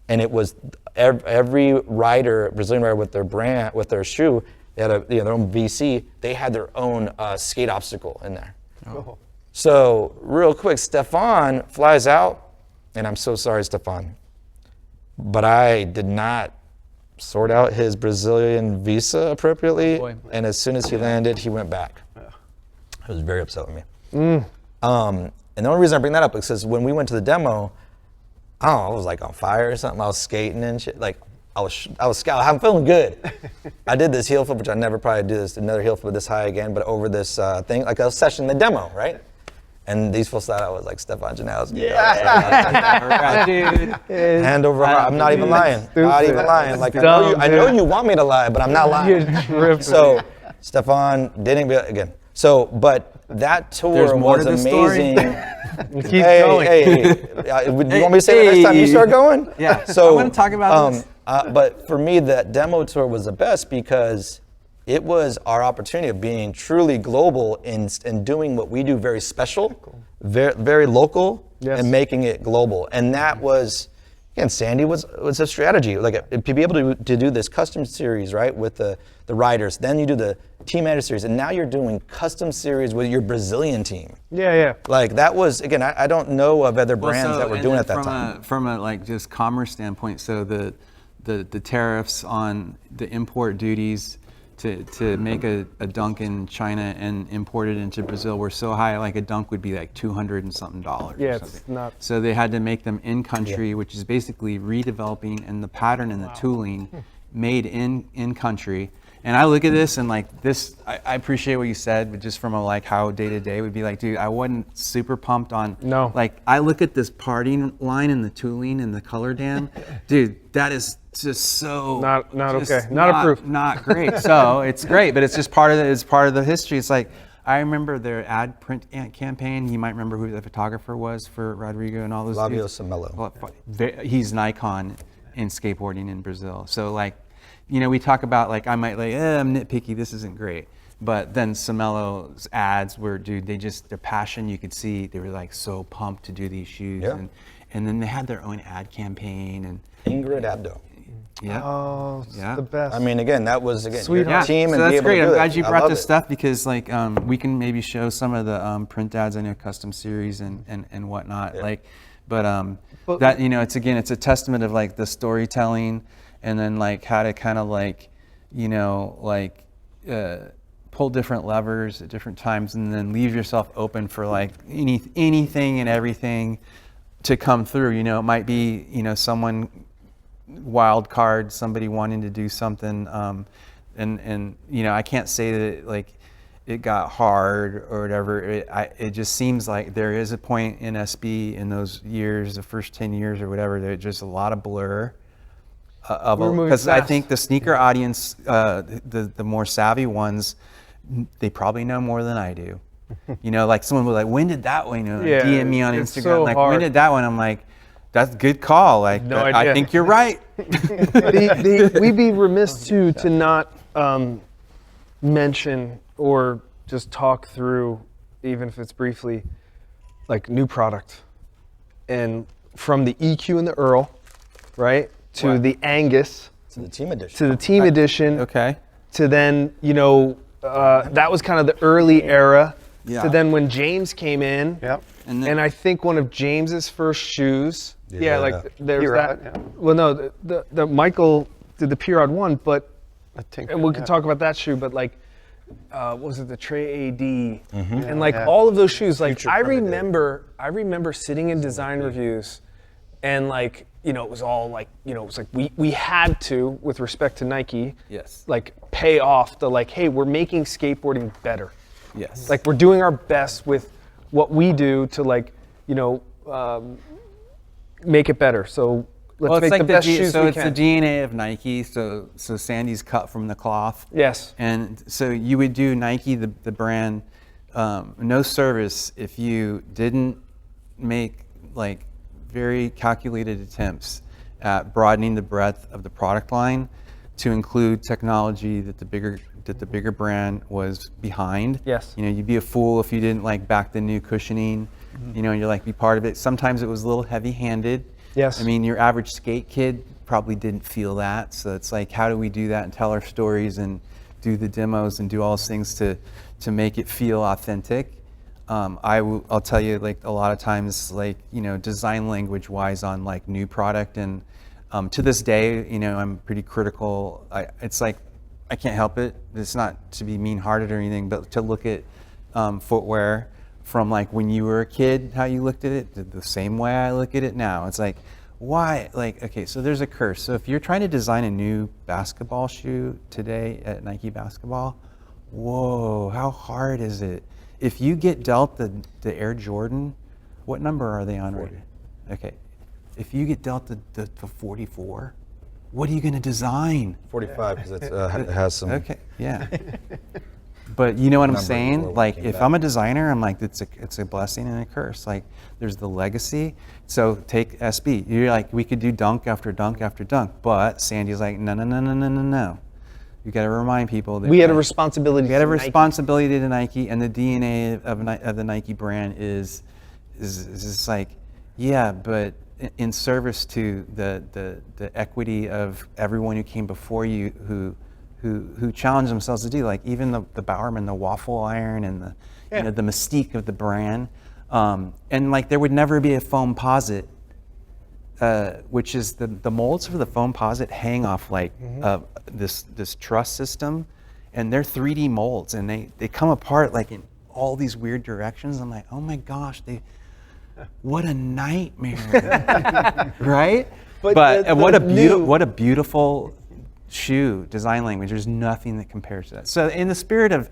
[SPEAKER 5] And it was every rider, Brazilian rider with their brand, with their shoe, they had their own VC, they had their own skate obstacle in there. Oh. So real quick, Stefan flies out, and I'm so sorry, Stefan, but I did not sort out his Brazilian visa appropriately, and as soon as he landed, he went back. He was very upset with me. And the only reason I bring that up is because when we went to the demo, I don't know, I was like on fire or something. I was skating and shit. Like, I was I'm feeling good. I did this heel flip, which I never probably do another heel flip this high again, but over this thing, like a session, the demo, right? And these folks thought I was like Stefan Janowski. Yeah. Dude. Hand over heart. I'm not even lying. Not even lying. Like, I know you want me to lie, but I'm not lying. So Stefan didn't, again. So, but that tour was amazing.
[SPEAKER 4] Keep going.
[SPEAKER 5] Hey, you want me to say that next time you start going?
[SPEAKER 6] Yeah.
[SPEAKER 5] So
[SPEAKER 6] I want to talk about this.
[SPEAKER 5] But for me, that demo tour was the best because it was our opportunity of being truly global in doing what we do very special, very, very local,
[SPEAKER 4] Yes.
[SPEAKER 5] and making it global. And that was, again, Sandy was a strategy. Like to be able to do this custom series, right, with the riders. Then you do the team manager series, and now you're doing custom series with your Brazilian team.
[SPEAKER 4] Yeah.
[SPEAKER 5] Like that was, again, I don't know of other brands that were doing it at that time.
[SPEAKER 6] From a like just commerce standpoint, so the tariffs on the import duties to make a dunk in China and import it into Brazil were so high, like a dunk would be like $200 and something.
[SPEAKER 4] Yeah,
[SPEAKER 6] or
[SPEAKER 4] it's
[SPEAKER 6] something.
[SPEAKER 4] not.
[SPEAKER 6] So they had to make them in country, which is basically redeveloping and the pattern and the tooling made in country. And I look at this and like this, I appreciate what you said, but just from a like how day to day would be like, dude, I wasn't super pumped on.
[SPEAKER 4] No.
[SPEAKER 6] Like I look at this parting line and the tooling and the color dam, dude, that is just so
[SPEAKER 4] Not
[SPEAKER 6] just
[SPEAKER 4] okay. Not approved.
[SPEAKER 6] Not great. So it's great, but it's just part of the history. It's like I remember their ad print campaign. You might remember who the photographer was for Rodrigo and all those.
[SPEAKER 5] Flavio
[SPEAKER 6] dudes.
[SPEAKER 5] Samello.
[SPEAKER 6] He's an icon in skateboarding in Brazil. So like, you know, we talk about like I might like I'm nitpicky. This isn't great. But then Samello's ads were, dude, their passion, you could see they were like so pumped to do these shoes.
[SPEAKER 5] Yeah.
[SPEAKER 6] And then they had their own ad campaign and
[SPEAKER 5] Ingrid Abdo.
[SPEAKER 6] yeah.
[SPEAKER 4] Oh, it's
[SPEAKER 6] Yeah.
[SPEAKER 4] the best.
[SPEAKER 5] I mean, again, that was again
[SPEAKER 4] Sweet.
[SPEAKER 5] your
[SPEAKER 6] Yeah,
[SPEAKER 5] team
[SPEAKER 6] so
[SPEAKER 5] and
[SPEAKER 6] that's
[SPEAKER 5] be able
[SPEAKER 6] great.
[SPEAKER 5] to do
[SPEAKER 6] I'm
[SPEAKER 5] it.
[SPEAKER 6] glad you
[SPEAKER 5] I
[SPEAKER 6] brought
[SPEAKER 5] love
[SPEAKER 6] this
[SPEAKER 5] it.
[SPEAKER 6] stuff because like we can maybe show some of the print ads. I know custom series and whatnot.
[SPEAKER 5] Yeah.
[SPEAKER 6] Like, but that it's a testament of like the storytelling and then like how to kind of like pull different levers at different times and then leave yourself open for like anything and everything to come through. You know, it might be someone wild card, somebody wanting to do something, and I can't say that like it got hard or whatever. It just seems like there is a point in SB in those years, the first 10 years or whatever, there's just a lot of blur. Because I think the sneaker audience, the more savvy ones, they probably know more than I do. Like someone was like, when did that one?
[SPEAKER 4] Yeah,
[SPEAKER 6] DM me on
[SPEAKER 4] it's
[SPEAKER 6] Instagram,
[SPEAKER 4] so
[SPEAKER 6] like
[SPEAKER 4] hard.
[SPEAKER 6] when did that one? I'm like, that's a good call. Like,
[SPEAKER 4] No
[SPEAKER 6] I
[SPEAKER 4] idea.
[SPEAKER 6] think you're right.
[SPEAKER 4] We'd be remiss too to not mention or just talk through, even if it's briefly, like new product. And from the EQ and the Earl, right, to
[SPEAKER 5] Right.
[SPEAKER 4] the Angus,
[SPEAKER 5] To the team edition.
[SPEAKER 4] to the team edition,
[SPEAKER 6] Okay.
[SPEAKER 4] to then, that was kind of the early era.
[SPEAKER 6] Yeah.
[SPEAKER 4] To then when James came in,
[SPEAKER 7] Yep.
[SPEAKER 6] And then,
[SPEAKER 4] and I think one of James's first shoes. Yeah,
[SPEAKER 5] Yeah.
[SPEAKER 4] like there's
[SPEAKER 7] P-Rod,
[SPEAKER 4] that.
[SPEAKER 7] yeah.
[SPEAKER 4] Well, no, the Michael did the P-Rod one, but
[SPEAKER 7] I think,
[SPEAKER 4] and we could
[SPEAKER 7] yeah.
[SPEAKER 4] talk about that shoe. But like, what was it, the Trey AD, and like
[SPEAKER 7] Yeah.
[SPEAKER 4] all of those shoes. Like
[SPEAKER 5] Future
[SPEAKER 4] I
[SPEAKER 5] Primitive.
[SPEAKER 4] remember sitting in design reviews, and like it was all like it was like we had to, with respect to Nike,
[SPEAKER 6] yes.
[SPEAKER 4] like pay off the like, hey, we're making skateboarding better.
[SPEAKER 6] Yes.
[SPEAKER 4] Like we're doing our best with what we do to like, make it better. So let's make the best shoes
[SPEAKER 6] so
[SPEAKER 4] we
[SPEAKER 6] it's
[SPEAKER 4] can.
[SPEAKER 6] the DNA of Nike. So Sandy's cut from the cloth.
[SPEAKER 4] Yes.
[SPEAKER 6] And so you would do Nike, the brand, no service if you didn't make like very calculated attempts at broadening the breadth of the product line to include technology that the bigger brand was behind.
[SPEAKER 4] Yes.
[SPEAKER 6] You'd be a fool if you didn't like back the new cushioning. You're like be part of it. Sometimes it was a little heavy-handed.
[SPEAKER 4] Yes.
[SPEAKER 6] I mean, your average skate kid probably didn't feel that. So it's like, how do we do that and tell our stories and do the demos and do all those things to make it feel authentic? I'll tell you, like a lot of times, like design language wise on like new product, and to this day, I'm pretty critical. It's like I can't help it. It's not to be mean-hearted or anything, but to look at footwear from like when you were a kid, how you looked at it, the same way I look at it now. It's like, why? Like, okay, so there's a curse. So if you're trying to design a new basketball shoe today at Nike Basketball, whoa, how hard is it? If you get dealt the Air Jordan, what number are they on?
[SPEAKER 5] 40.
[SPEAKER 6] Okay, if you get dealt the 44, what are you going to design?
[SPEAKER 5] 45 because it has some.
[SPEAKER 6] Okay, yeah. But you know what I'm
[SPEAKER 5] Number
[SPEAKER 6] saying?
[SPEAKER 5] we're
[SPEAKER 6] Like,
[SPEAKER 5] working
[SPEAKER 6] if
[SPEAKER 5] back.
[SPEAKER 6] I'm a designer, I'm like, it's a blessing and a curse. Like, there's the legacy. So take SB. You're like, we could do dunk after dunk after dunk. But Sandy's like, no. You got to remind people that
[SPEAKER 4] We had a
[SPEAKER 6] like,
[SPEAKER 4] responsibility.
[SPEAKER 6] we had a
[SPEAKER 4] to Nike.
[SPEAKER 6] responsibility to Nike, and the DNA of the Nike brand is just like, yeah, but in service to the equity of everyone who came before you who challenged themselves to do, like even the Bowerman, the waffle iron, and the mystique of the brand, and like there would never be a foam posit, which is the molds for the foam posit hang off like this truss system, and they're 3D molds, and they come apart like in all these weird directions. I'm like, oh my gosh, what a nightmare, right? But what a beautiful shoe design language. There's nothing that compares to that. So in the spirit of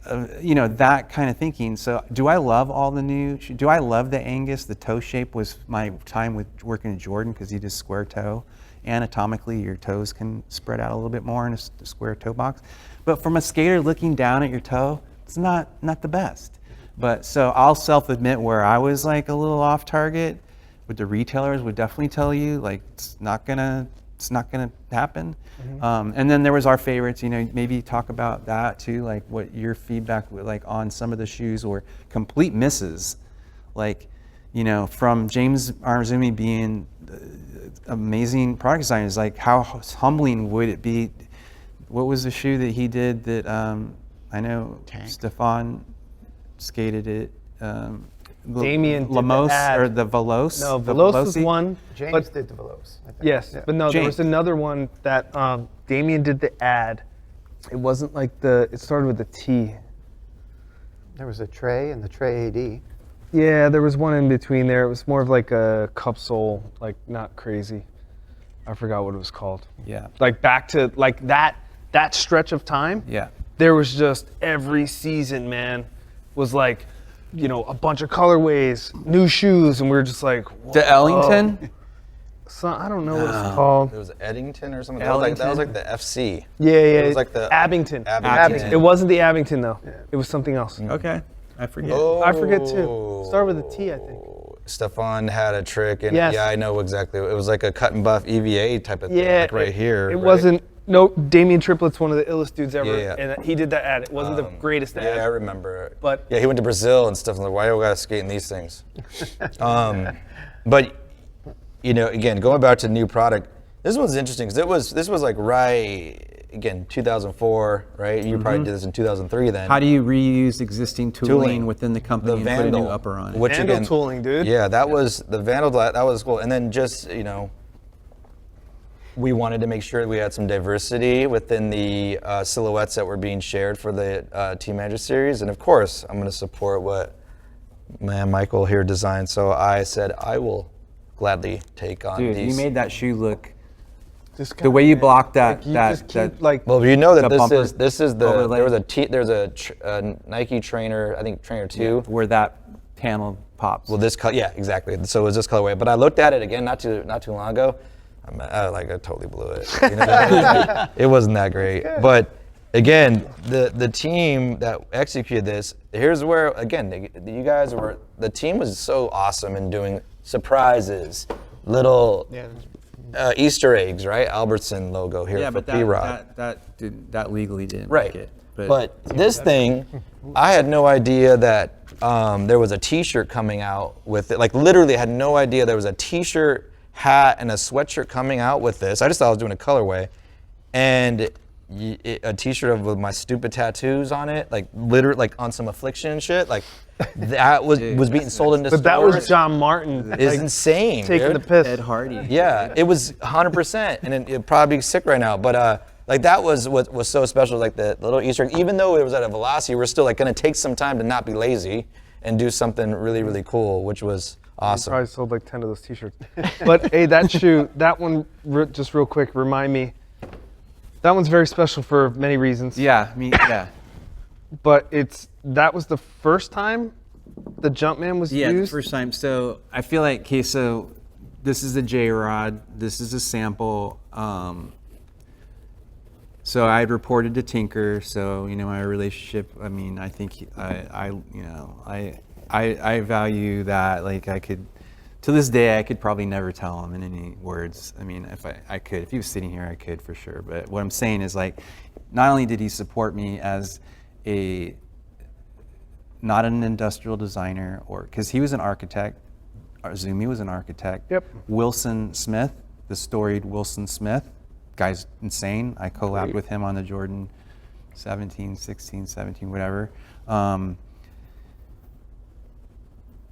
[SPEAKER 6] that kind of thinking, so do I love all the new, do I love the Angus? The toe shape was my time with working with Jordan, because he does square toe. Anatomically, your toes can spread out a little bit more in a square toe box. But from a skater looking down at your toe, it's not the best. But so I'll self-admit where I was like a little off target, but the retailers would definitely tell you like it's not gonna happen. And then there was our favorites, maybe talk about that too, like what your feedback like on some of the shoes or complete misses, like from James Arzumi being amazing product designers, like how humbling would it be? What was the shoe that he did that I know Stefan skated it?
[SPEAKER 4] Damien did the
[SPEAKER 6] Lamos
[SPEAKER 4] ad.
[SPEAKER 6] or the Veloce?
[SPEAKER 4] No,
[SPEAKER 6] The
[SPEAKER 4] Veloce was
[SPEAKER 6] Veloci?
[SPEAKER 4] one.
[SPEAKER 7] James did the Veloce, I think.
[SPEAKER 4] Yes,
[SPEAKER 7] Yeah.
[SPEAKER 4] but no, there was
[SPEAKER 6] James.
[SPEAKER 4] another one that Damien did the ad. It wasn't like it started with a T.
[SPEAKER 7] There was a Trey and the Trey AD.
[SPEAKER 4] Yeah, there was one in between there. It was more of like a cup sole, like not crazy. I forgot what it was called.
[SPEAKER 6] Yeah.
[SPEAKER 4] Like back to like that stretch of time.
[SPEAKER 6] Yeah.
[SPEAKER 4] There was just every season, man, was like, a bunch of colorways, new shoes, and we were just like, whoa.
[SPEAKER 6] The Ellington?
[SPEAKER 4] So, I don't know what it's called.
[SPEAKER 5] It was Eddington or something. That was like the FC.
[SPEAKER 4] Yeah,
[SPEAKER 5] It was like the
[SPEAKER 4] Abington.
[SPEAKER 5] Abington.
[SPEAKER 4] It wasn't the Abington though. It was something else.
[SPEAKER 6] Okay. I forget.
[SPEAKER 4] I forget too. Started with a T, I think.
[SPEAKER 5] Stefan had a trick, and
[SPEAKER 4] Yes.
[SPEAKER 5] yeah, I know exactly. It was like a cut and buff EVA type of thing,
[SPEAKER 4] Yeah,
[SPEAKER 5] like right here.
[SPEAKER 4] It
[SPEAKER 5] right?
[SPEAKER 4] wasn't. No, Damien Triplett's one of the illest dudes ever,
[SPEAKER 5] Yeah.
[SPEAKER 4] and he did that ad. It wasn't the greatest ad.
[SPEAKER 5] Yeah, I remember.
[SPEAKER 4] But-
[SPEAKER 5] yeah, he went to Brazil and stuff. I'm like, why do I gotta skate in these things? But again, going back to new product, this one's interesting because this was like again 2004, right? You probably did this in 2003 then.
[SPEAKER 6] How do you reuse existing tooling within the company
[SPEAKER 5] The
[SPEAKER 6] and put a new
[SPEAKER 5] Vandal,
[SPEAKER 6] upper on it?
[SPEAKER 5] which
[SPEAKER 4] Vandal
[SPEAKER 5] again,
[SPEAKER 4] tooling, dude.
[SPEAKER 5] Yeah, that was the Vandal. That was cool. And then just we wanted to make sure we had some diversity within the silhouettes that were being shared for the Team Manager series. And of course, I'm going to support what man Michael here designed. So I said I will gladly take on
[SPEAKER 6] Dude,
[SPEAKER 5] these.
[SPEAKER 6] you made that shoe look.
[SPEAKER 4] Just
[SPEAKER 6] The way you blocked that,
[SPEAKER 4] Like, you
[SPEAKER 6] that,
[SPEAKER 4] just keep,
[SPEAKER 6] that
[SPEAKER 4] like,
[SPEAKER 5] Well, you know that
[SPEAKER 6] the bumper
[SPEAKER 5] this is the
[SPEAKER 6] overlay.
[SPEAKER 5] there's a Nike trainer, I think trainer 2.
[SPEAKER 6] where that panel pops.
[SPEAKER 5] Well, this color, yeah, exactly. So it was this colorway. But I looked at it again not too long ago. I totally blew it. It wasn't that great. But again, the team that executed this, here's where again the team was so awesome in doing surprises, little Easter eggs, right? Albertson logo here
[SPEAKER 6] yeah,
[SPEAKER 5] for
[SPEAKER 6] but
[SPEAKER 5] P-Rod.
[SPEAKER 6] that legally didn't
[SPEAKER 5] Right.
[SPEAKER 6] make it.
[SPEAKER 5] But this thing, I had no idea that there was a T-shirt coming out with it. Like literally, had no idea there was a T-shirt, hat, and a sweatshirt coming out with this. I just thought I was doing a colorway, and a T-shirt with my stupid tattoos on it, like literally, like on some affliction and shit. Like that was being sold into
[SPEAKER 4] but that
[SPEAKER 5] stores.
[SPEAKER 4] was John Martin.
[SPEAKER 5] Is insane.
[SPEAKER 4] Taking
[SPEAKER 5] dude.
[SPEAKER 4] the piss.
[SPEAKER 6] Ed Hardy.
[SPEAKER 5] Yeah, it was 100%, and it'd probably be sick right now. But like that was what was so special, like the little Easter egg. Even though it was at a velocity, we're still like going to take some time to not be lazy and do something really, really cool, which was awesome.
[SPEAKER 4] Probably sold like 10 of those T-shirts. But hey, that shoe, that one, just real quick, remind me. That one's very special for many reasons.
[SPEAKER 6] Yeah, yeah.
[SPEAKER 4] But that was the first time the Jumpman was
[SPEAKER 6] Yeah, the
[SPEAKER 4] used.
[SPEAKER 6] first time. So I feel like, okay, so this is the J-Rod. This is a sample. So I had reported to Tinker. So my relationship. I mean, I think I value that. Like I could to this day, I could probably never tell him in any words. I mean, if I could, if he was sitting here, I could for sure. But what I'm saying is like, not only did he support me as not an industrial designer, or because he was an architect, Zumi was an architect.
[SPEAKER 4] Yep.
[SPEAKER 6] Wilson Smith, the storied Wilson Smith, guy's insane. I collabed with him on the Jordan 17, 16, 17, whatever.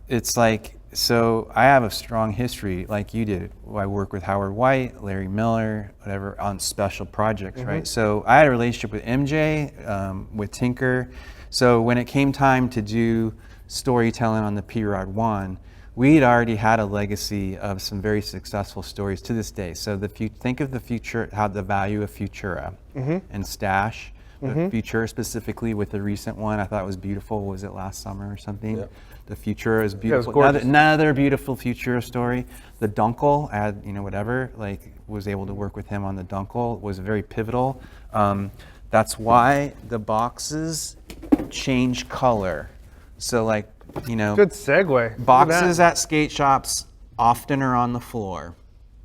[SPEAKER 6] It's like, so I have a strong history like you did. I work with Howard White, Larry Miller, whatever, on special projects, right? So I had a relationship with MJ, with Tinker. So when it came time to do storytelling on the P-Rod 1, we'd already had a legacy of some very successful stories to this day. So think of the future, how the value of Futura and Stash, but Futura specifically with the recent one, I thought was beautiful. Was it last summer or something? Yeah. The Futura is beautiful.
[SPEAKER 4] gorgeous.
[SPEAKER 6] Another beautiful Futura story. The Dunkel, I had, whatever, like was able to work with him on the Dunkel, was very pivotal. That's why the boxes change color. So like,
[SPEAKER 4] Good segue. Look at
[SPEAKER 6] boxes
[SPEAKER 4] that.
[SPEAKER 6] at skate shops often are on the floor.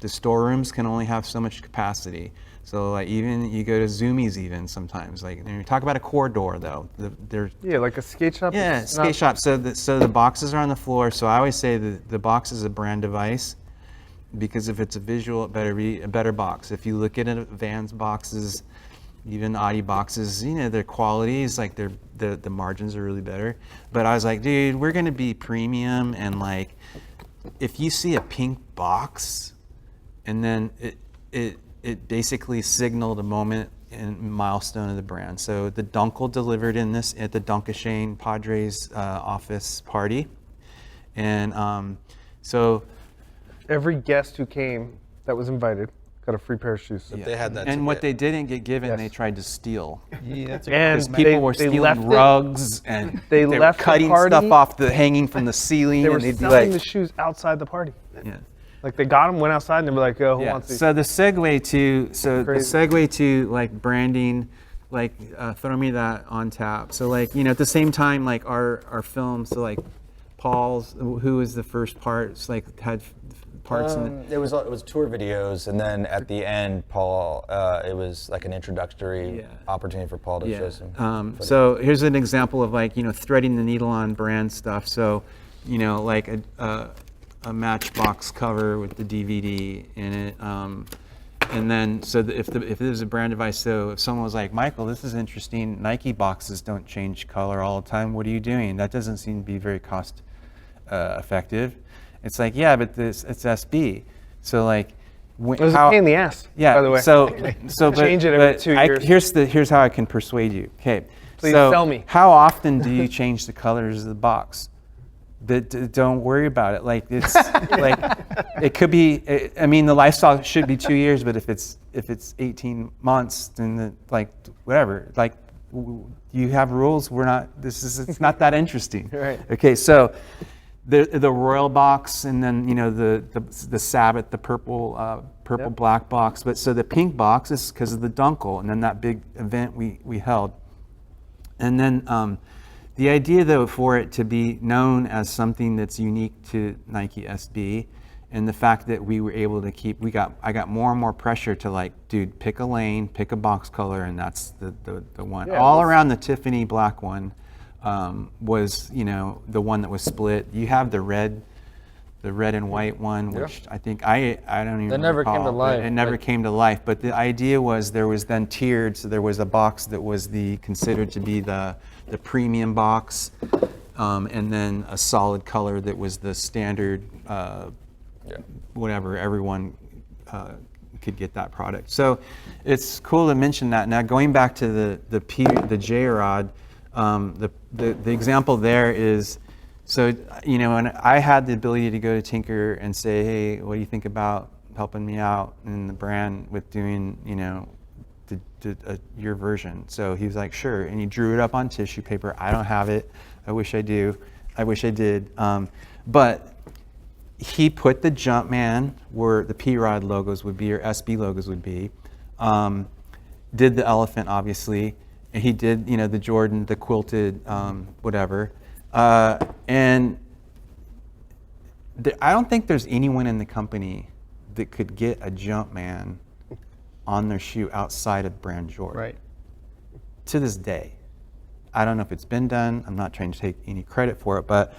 [SPEAKER 6] The storerooms can only have so much capacity. So like even you go to Zoomies even sometimes. Like when you talk about a corridor though, they're
[SPEAKER 4] Yeah, like a skate shop.
[SPEAKER 6] yeah,
[SPEAKER 4] it's
[SPEAKER 6] skate
[SPEAKER 4] not-
[SPEAKER 6] shop. So the boxes are on the floor. So I always say the box is a brand device, because if it's a visual, it better be a better box. If you look at Vans boxes, even Audi boxes, their quality is like the margins are really better. But I was like, dude, we're gonna be premium, and like if you see a pink box, and then it basically signaled a moment and milestone of the brand. So the Dunkel delivered in this at the Dunkashane Padres office party, and so
[SPEAKER 4] Every guest who came that was invited got a free pair of shoes.
[SPEAKER 5] If they had that.
[SPEAKER 6] and what
[SPEAKER 5] today.
[SPEAKER 6] they didn't get given,
[SPEAKER 4] Yes.
[SPEAKER 6] they tried to steal.
[SPEAKER 2] Yeah, that's a
[SPEAKER 4] And
[SPEAKER 6] Because people were
[SPEAKER 4] they
[SPEAKER 6] stealing
[SPEAKER 4] left it-
[SPEAKER 6] rugs, and
[SPEAKER 4] they
[SPEAKER 6] were
[SPEAKER 4] left the
[SPEAKER 6] cutting
[SPEAKER 4] party-
[SPEAKER 6] stuff off the hanging from the ceiling,
[SPEAKER 4] They were
[SPEAKER 6] and they'd be
[SPEAKER 4] selling
[SPEAKER 6] like,
[SPEAKER 4] the shoes outside the party.
[SPEAKER 6] yeah.
[SPEAKER 4] Like they got them, went outside, and they were like, "Oh, who
[SPEAKER 6] Yeah.
[SPEAKER 4] wants these?"
[SPEAKER 6] So the segue
[SPEAKER 4] Crazy.
[SPEAKER 6] to like branding, like throw me that on tap. So like at the same time, like our film. So like Paul's, who was the first parts, like had parts in
[SPEAKER 5] It was tour videos, and then at the end, Paul. It was like an introductory
[SPEAKER 6] Yeah.
[SPEAKER 5] opportunity for Paul to show some. footage.
[SPEAKER 6] So here's an example of like threading the needle on brand stuff. So like a Matchbox cover with the DVD in it. And then, so if it was a brand device, so if someone was like, Michael, this is interesting, Nike boxes don't change color all the time, what are you doing? That doesn't seem to be very cost effective. It's like, yeah, but it's SB. So like,
[SPEAKER 4] It was a pain in the ass.
[SPEAKER 6] yeah,
[SPEAKER 4] by the way.
[SPEAKER 6] so
[SPEAKER 4] Change it every 2 years.
[SPEAKER 6] Here's how I can persuade you. Okay,
[SPEAKER 4] Please
[SPEAKER 6] so
[SPEAKER 4] sell me.
[SPEAKER 6] how often do you change the colors of the box? Don't worry about it. Like it's like it could be. I mean, the lifestyle should be 2 years, but if it's 18 months, then whatever. Like you have rules. We're not. It's not that interesting.
[SPEAKER 4] Right.
[SPEAKER 6] Okay, so the Royal box, and then the Sabbath, the purple black box. But so the pink box is because of the Dunkel, and then that big event we held, and then. The idea, though, for it to be known as something that's unique to Nike SB, and the fact that we were able to I got more and more pressure to like, dude, pick a lane, pick a box color, and that's the one.
[SPEAKER 4] Yeah,
[SPEAKER 6] All around the Tiffany black one was, the one that was split. You have the red and white one, which I think I don't even.
[SPEAKER 8] That never came to
[SPEAKER 6] recall, but
[SPEAKER 8] life.
[SPEAKER 6] It never came to life. But the idea was there was then tiered. So there was a box that was considered to be the premium box, and then a solid color that was the standard. Whatever, everyone could get that product. So it's cool to mention that. Now going back to the J-Rod, the example there is. So, and I had the ability to go to Tinker and say, hey, what do you think about helping me out in the brand with doing, your version? So he was like, sure. And he drew it up on tissue paper. I don't have it. I wish I do. I wish I did. But he put the Jumpman where the P-Rod logos would be or SB logos would be. Did the elephant, obviously. And he did, the Jordan, the quilted, whatever. And I don't think there's anyone in the company that could get a Jumpman on their shoe outside of brand Jordan.
[SPEAKER 2] Right.
[SPEAKER 6] To this day. I don't know if it's been done. I'm not trying to take any credit for it, but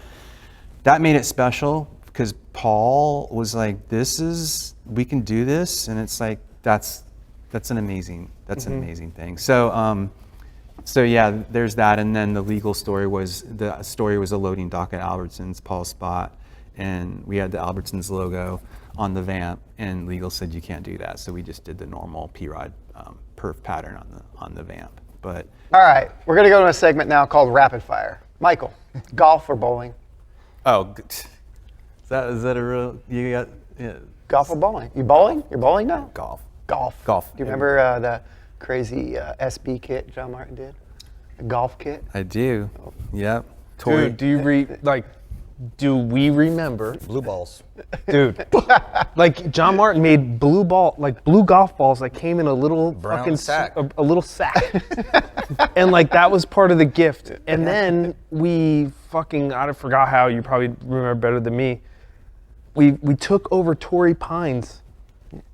[SPEAKER 6] that made it special because Paul was like, we can do this. And it's like, that's an amazing thing. So yeah, there's that. And then the legal story was a loading dock at Albertsons, Paul's spot. And we had the Albertsons logo on the vamp, and legal said you can't do that. So we just did the normal P-Rod perf pattern on the vamp. But
[SPEAKER 7] All right, we're going to go to a segment now called Rapid Fire. Michael, golf or bowling?
[SPEAKER 6] is that a real, you got, yeah,
[SPEAKER 7] Golf or bowling? You bowling? You're bowling now?
[SPEAKER 6] golf.
[SPEAKER 7] Golf. Do you remember the crazy SB kit John Martin did? The golf kit?
[SPEAKER 6] I do. Yep.
[SPEAKER 4] Dude, do we remember?
[SPEAKER 5] Blue balls.
[SPEAKER 4] Dude, like John Martin made blue golf balls that came in a little
[SPEAKER 5] Brown
[SPEAKER 4] fucking
[SPEAKER 5] sack.
[SPEAKER 4] a little sack, and like that was part of the gift. And then we fucking, I forgot how. You probably remember better than me. We took over Torrey Pines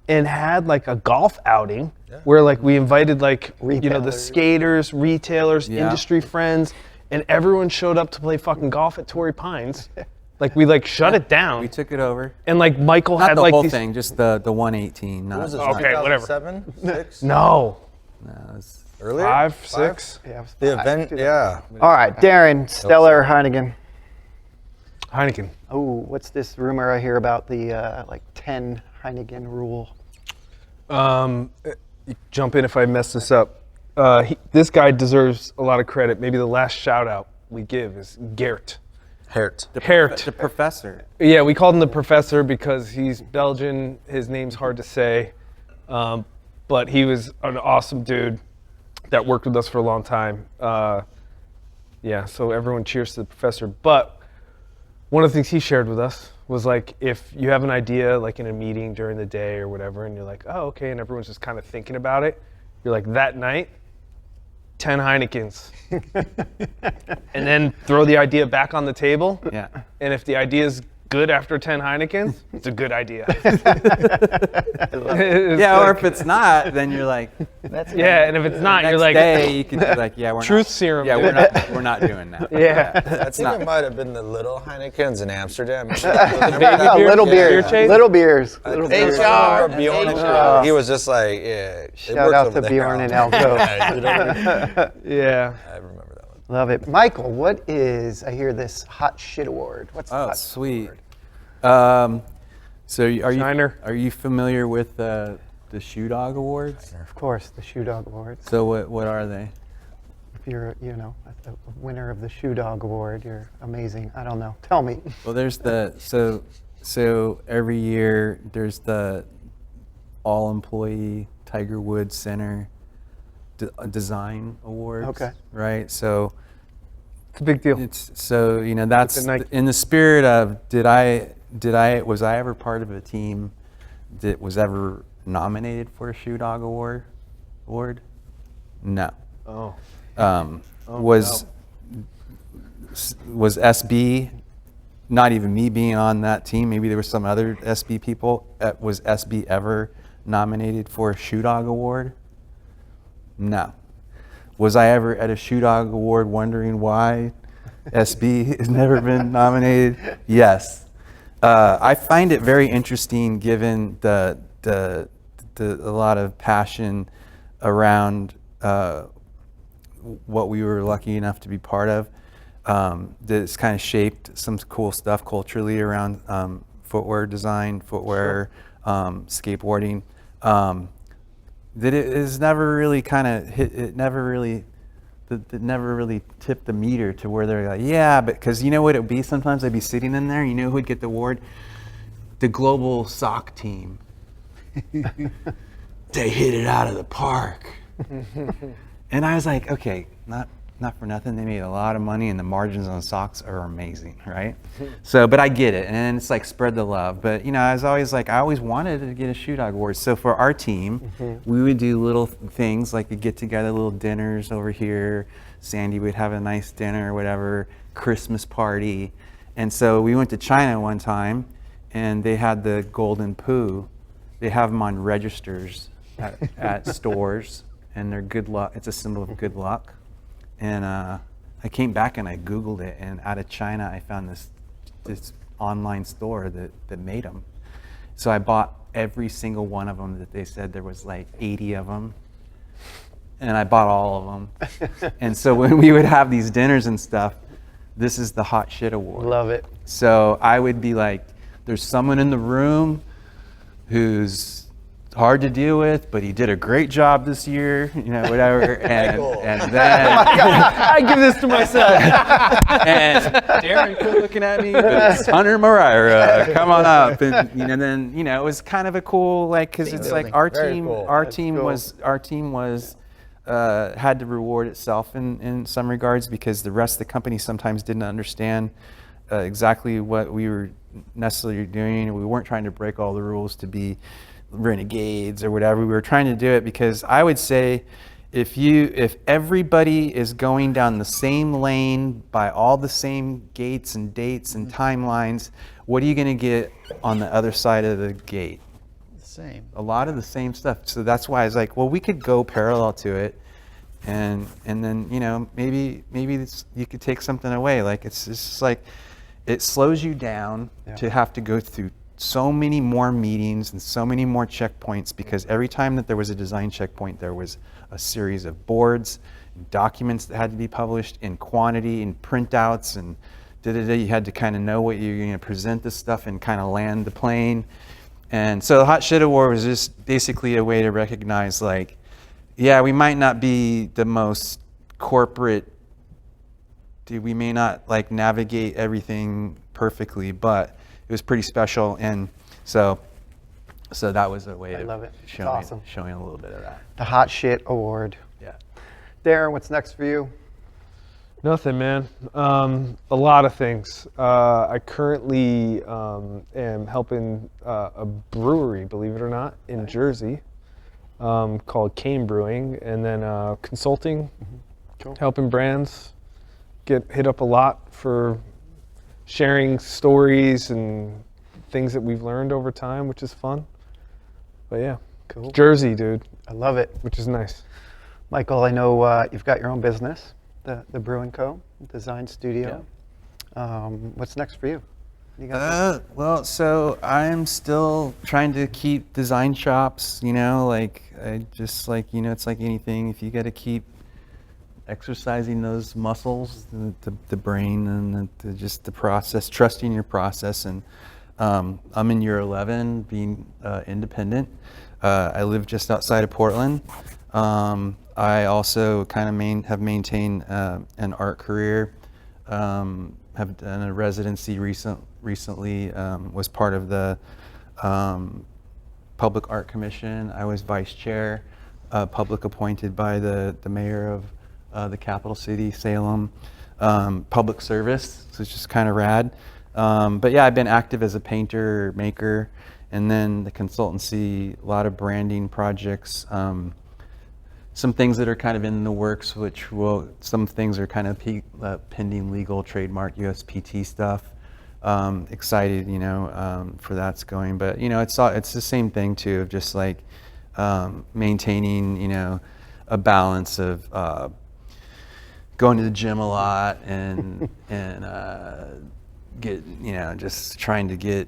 [SPEAKER 4] and had like a golf outing where like we invited like the
[SPEAKER 7] Retailers.
[SPEAKER 4] skaters, retailers,
[SPEAKER 6] Yeah.
[SPEAKER 4] industry friends, and everyone showed up to play fucking golf at Torrey Pines. Like we like shut it down.
[SPEAKER 6] We took it over.
[SPEAKER 4] And like Michael
[SPEAKER 6] Not
[SPEAKER 4] had
[SPEAKER 6] the
[SPEAKER 4] like
[SPEAKER 6] whole
[SPEAKER 4] these,
[SPEAKER 6] thing, just the 118. Not,
[SPEAKER 5] What was it?
[SPEAKER 4] Okay, whatever.
[SPEAKER 5] 2007, 6?
[SPEAKER 4] No,
[SPEAKER 6] no, it's,
[SPEAKER 5] Earlier?
[SPEAKER 4] 5, 6.
[SPEAKER 7] Yeah, it was
[SPEAKER 5] The
[SPEAKER 7] five.
[SPEAKER 5] event, yeah.
[SPEAKER 7] All right, Darren, Stella or Heineken?
[SPEAKER 4] Heineken.
[SPEAKER 7] Oh, what's this rumor I hear about the like 10 Heineken rule?
[SPEAKER 4] Jump in if I mess this up. This guy deserves a lot of credit. Maybe the last shout out we give is Geert.
[SPEAKER 5] Hert.
[SPEAKER 4] Geert.
[SPEAKER 6] the professor.
[SPEAKER 4] Yeah, we called him the professor because he's Belgian. His name's hard to say. But he was an awesome dude that worked with us for a long time. Yeah, so everyone cheers to the professor. But one of the things he shared with us was like, if you have an idea like in a meeting during the day or whatever, and you're like, oh, okay, and everyone's just kind of thinking about it, you're like, that night, 10 Heinekens. And then throw the idea back on the table.
[SPEAKER 6] Yeah.
[SPEAKER 4] And if the idea is good after 10 Heinekens, it's a good idea.
[SPEAKER 6] Yeah, or if it's not, then you're like,
[SPEAKER 4] Yeah, and if it's not,
[SPEAKER 6] next
[SPEAKER 4] you're like,
[SPEAKER 6] day you can be like, yeah, we're
[SPEAKER 4] truth
[SPEAKER 6] not,
[SPEAKER 4] serum.
[SPEAKER 6] yeah,
[SPEAKER 4] dude.
[SPEAKER 6] we're not doing that.
[SPEAKER 4] Yeah.
[SPEAKER 5] I think it might have been the little Heinekens in Amsterdam.
[SPEAKER 4] beer?
[SPEAKER 7] Little
[SPEAKER 4] Beer
[SPEAKER 7] beers.
[SPEAKER 4] chase?
[SPEAKER 7] Little beers. Little beers.
[SPEAKER 5] HR. Bjorn. He was just like, yeah. it
[SPEAKER 7] Shout
[SPEAKER 5] works
[SPEAKER 7] out
[SPEAKER 5] over
[SPEAKER 7] to
[SPEAKER 5] there.
[SPEAKER 7] Bjorn and Alco.
[SPEAKER 5] Yeah, you know,
[SPEAKER 4] Yeah.
[SPEAKER 5] I remember that one.
[SPEAKER 7] Love it. Michael, what is, I hear this hot shit award. What's the
[SPEAKER 6] Oh,
[SPEAKER 7] hot
[SPEAKER 6] sweet.
[SPEAKER 7] award?
[SPEAKER 6] So
[SPEAKER 4] Shiner.
[SPEAKER 6] are you familiar with the Shoe Dog Awards?
[SPEAKER 7] Of course, the Shoe Dog Awards.
[SPEAKER 6] So what are they?
[SPEAKER 7] If you're, a winner of the Shoe Dog Award, you're amazing. I don't know. Tell me.
[SPEAKER 6] Well, there's so every year there's the all employee Tiger Woods Center Design Awards.
[SPEAKER 7] Okay.
[SPEAKER 6] Right. So
[SPEAKER 4] It's a big deal.
[SPEAKER 6] it's that's
[SPEAKER 4] It's a Nike.
[SPEAKER 6] in the spirit of was I ever part of a team that was ever nominated for a Shoe Dog Award? No.
[SPEAKER 4] Oh.
[SPEAKER 6] Was SB, not even me being on that team, maybe there were some other SB people, was SB ever nominated for a Shoe Dog Award? No. Was I ever at a Shoe Dog Award wondering why SB has never been nominated? Yes. I find it very interesting given a lot of passion around what we were lucky enough to be part of. That's kind of shaped some cool stuff culturally around footwear design, skateboarding. That it is never really kind of hit. It never really tipped the meter to where they're like, yeah, but because you know what it would be? Sometimes I'd be sitting in there, you know who'd get the award? The global sock team. They hit it out of the park. And I was like, okay, not for nothing. They made a lot of money and the margins on socks are amazing, right? So, but I get it. And it's like spread the love. But I was always like, I always wanted to get a Shoe Dog Award. So for our team, we would do little things like we'd get together, little dinners over here. Sandy would have a nice dinner or whatever, Christmas party. And so we went to China one time, and they had the golden poo. They have them on registers at stores, and they're good luck. It's a symbol of good luck. And I came back and I Googled it, and out of China I found this online store that made them. So I bought every single one of them that they said there was like 80 of them. And I bought all of them. And so when we would have these dinners and stuff, this is the hot shit award.
[SPEAKER 7] Love it.
[SPEAKER 6] So I would be like, there's someone in the room who's hard to deal with, but he did a great job this year, you know, whatever. And then
[SPEAKER 4] I give this to myself.
[SPEAKER 6] and Darren quit looking at me, but it's Hunter Mariah, come on up. And you know, then you know, it was kind of a cool, like, because
[SPEAKER 2] Team
[SPEAKER 6] it's
[SPEAKER 2] building.
[SPEAKER 6] like our
[SPEAKER 5] Very
[SPEAKER 6] team,
[SPEAKER 5] cool.
[SPEAKER 6] our
[SPEAKER 5] That's
[SPEAKER 6] team
[SPEAKER 7] cool.
[SPEAKER 6] was had to reward itself in some regards, because the rest of the company sometimes didn't understand exactly what we were necessarily doing. We weren't trying to break all the rules to be renegades or whatever. We were trying to do it because I would say, if everybody is going down the same lane by all the same gates and dates and timelines, what are you going to get on the other side of the gate?
[SPEAKER 2] Same.
[SPEAKER 6] A lot of the same stuff. So that's why I was like, well, we could go parallel to it, and then, you know, maybe you could take something away. Like, it's just like, it slows you down to have to go through so many more meetings and so many more checkpoints, because every time that there was a design checkpoint, there was a series of boards, documents that had to be published in quantity and printouts, and you had to kind of know what you're going to present this stuff and kind of land the plane. And so the Hot Shit Award was just basically a way to recognize, like, yeah, we might not be the most corporate, we may not like navigate everything perfectly, but it was pretty special. And so that was a way
[SPEAKER 7] I
[SPEAKER 6] of
[SPEAKER 7] love it. It's
[SPEAKER 6] showing,
[SPEAKER 7] awesome.
[SPEAKER 6] showing a little bit of that.
[SPEAKER 7] The Hot Shit Award.
[SPEAKER 6] Yeah.
[SPEAKER 7] Darren, what's next for you?
[SPEAKER 4] Nothing, man. A lot of things. I currently am helping a brewery, believe it or not, in Jersey, called Cane Brewing, and then consulting,
[SPEAKER 7] Cool.
[SPEAKER 4] helping brands get hit up a lot for sharing stories and things that we've learned over time, which is fun. But yeah,
[SPEAKER 7] Cool.
[SPEAKER 4] Jersey, dude,
[SPEAKER 7] I love it.
[SPEAKER 4] which is nice.
[SPEAKER 7] Michael, I know you've got your own business, the Brewing Co. Design Studio. What's next for you? You got
[SPEAKER 6] Well, so I'm still trying to keep design shops, you know, like, I just, like, you know, it's like anything, if you got to keep exercising those muscles, the brain and just the process, trusting your process. And I'm in year 11, being independent. I live just outside of Portland. I also kind of have maintained an art career. Have done a residency recently. Was part of the Public Art Commission. I was vice chair, public appointed by the mayor of the capital city, Salem. Public service, so it's just kind of rad. But yeah, I've been active as a painter, maker, and then the consultancy, a lot of branding projects. Some things that are kind of in the works, some things are kind of pending legal, trademark, USPT stuff. Excited, you know, for that's going. But, you know, it's the same thing too, of just like maintaining, you know, a balance of going to the gym a lot and get, you know, just trying to get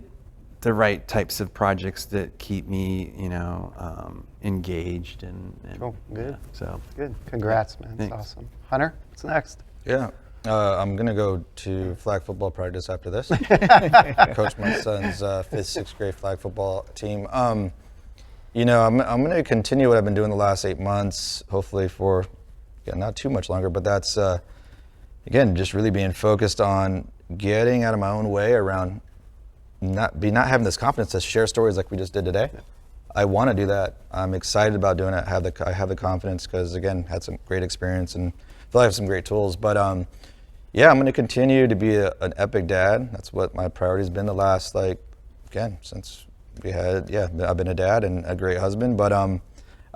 [SPEAKER 6] the right types of projects that keep me, you know, engaged and
[SPEAKER 7] Cool. Good.
[SPEAKER 6] yeah, so
[SPEAKER 7] Good. Congrats, man. That's
[SPEAKER 6] Thanks.
[SPEAKER 7] awesome. Hunter, what's next?
[SPEAKER 5] Yeah. I'm going to go to flag football practice after this. Coach my son's 5th, 6th grade flag football team. You know, I'm going to continue what I've been doing the last 8 months, hopefully for, not too much longer, but that's, again, just really being focused on getting out of my own way around not having this confidence to share stories like we just did today. I want to do that. I'm excited about doing it. I have the confidence because, again, had some great experience and feel like I have some great tools. But yeah, I'm going to continue to be an epic dad. That's what my priority has been the last, since I've been a dad and a great husband. But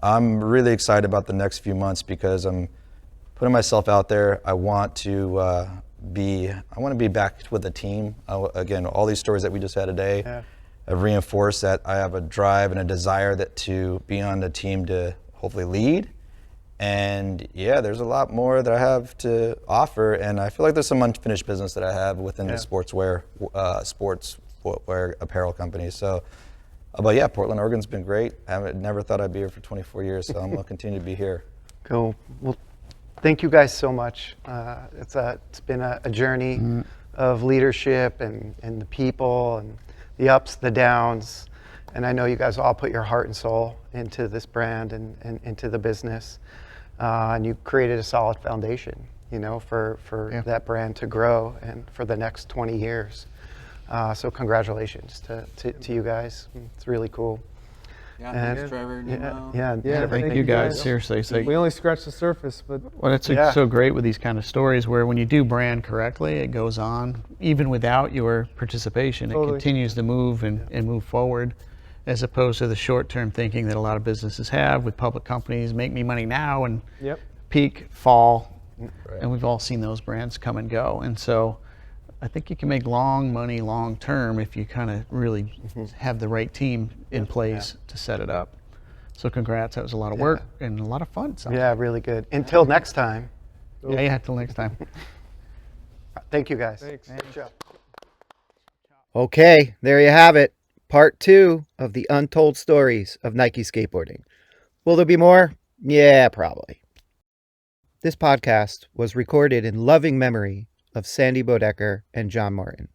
[SPEAKER 5] I'm really excited about the next few months because I'm putting myself out there. I want to be back with the team. Again, all these stories that we just had today have reinforced that I have a drive and a desire to be on the team to hopefully lead. And yeah, there's a lot more that I have to offer, and I feel like there's some unfinished business that I have within the sports footwear apparel company. So, but yeah, Portland, Oregon's been great. I never thought I'd be here for 24 years, so I'm gonna continue to be here.
[SPEAKER 7] Cool. Well, thank you guys so much. It's been a journey of leadership and the people and the ups, the downs. And I know you guys all put your heart and soul into this brand and into the business. And you created a solid foundation, for that brand to grow and for the next 20 years. So congratulations to you guys. It's really cool.
[SPEAKER 6] Yeah,
[SPEAKER 7] And-
[SPEAKER 6] thanks, Trevor.
[SPEAKER 7] Yeah,
[SPEAKER 2] Thank you guys. Seriously, it's like,
[SPEAKER 4] We only scratched the surface, but
[SPEAKER 2] well, it's
[SPEAKER 7] Yeah.
[SPEAKER 2] so great with these kind of stories where when you do brand correctly, it goes on even without your participation. It
[SPEAKER 4] Totally.
[SPEAKER 2] continues to move and move forward, as opposed to the short-term thinking that a lot of businesses have with public companies. Make me money now and
[SPEAKER 4] yep.
[SPEAKER 2] peak, fall, and we've all seen those brands come and go. And so I think you can make long money long term if you kind of really have the right team in place to set it up. So congrats, that was a lot of work and a lot of fun. So.
[SPEAKER 7] Yeah, really good. Until next time,
[SPEAKER 2] Yeah, till next time.
[SPEAKER 7] thank you guys.
[SPEAKER 4] Thanks.
[SPEAKER 7] Good job.
[SPEAKER 1] Okay, there you have it. Part 2 of the Untold Stories of Nike Skateboarding. Will there be more? Yeah, probably. This podcast was recorded in loving memory of Sandy Bodecker and John Martin.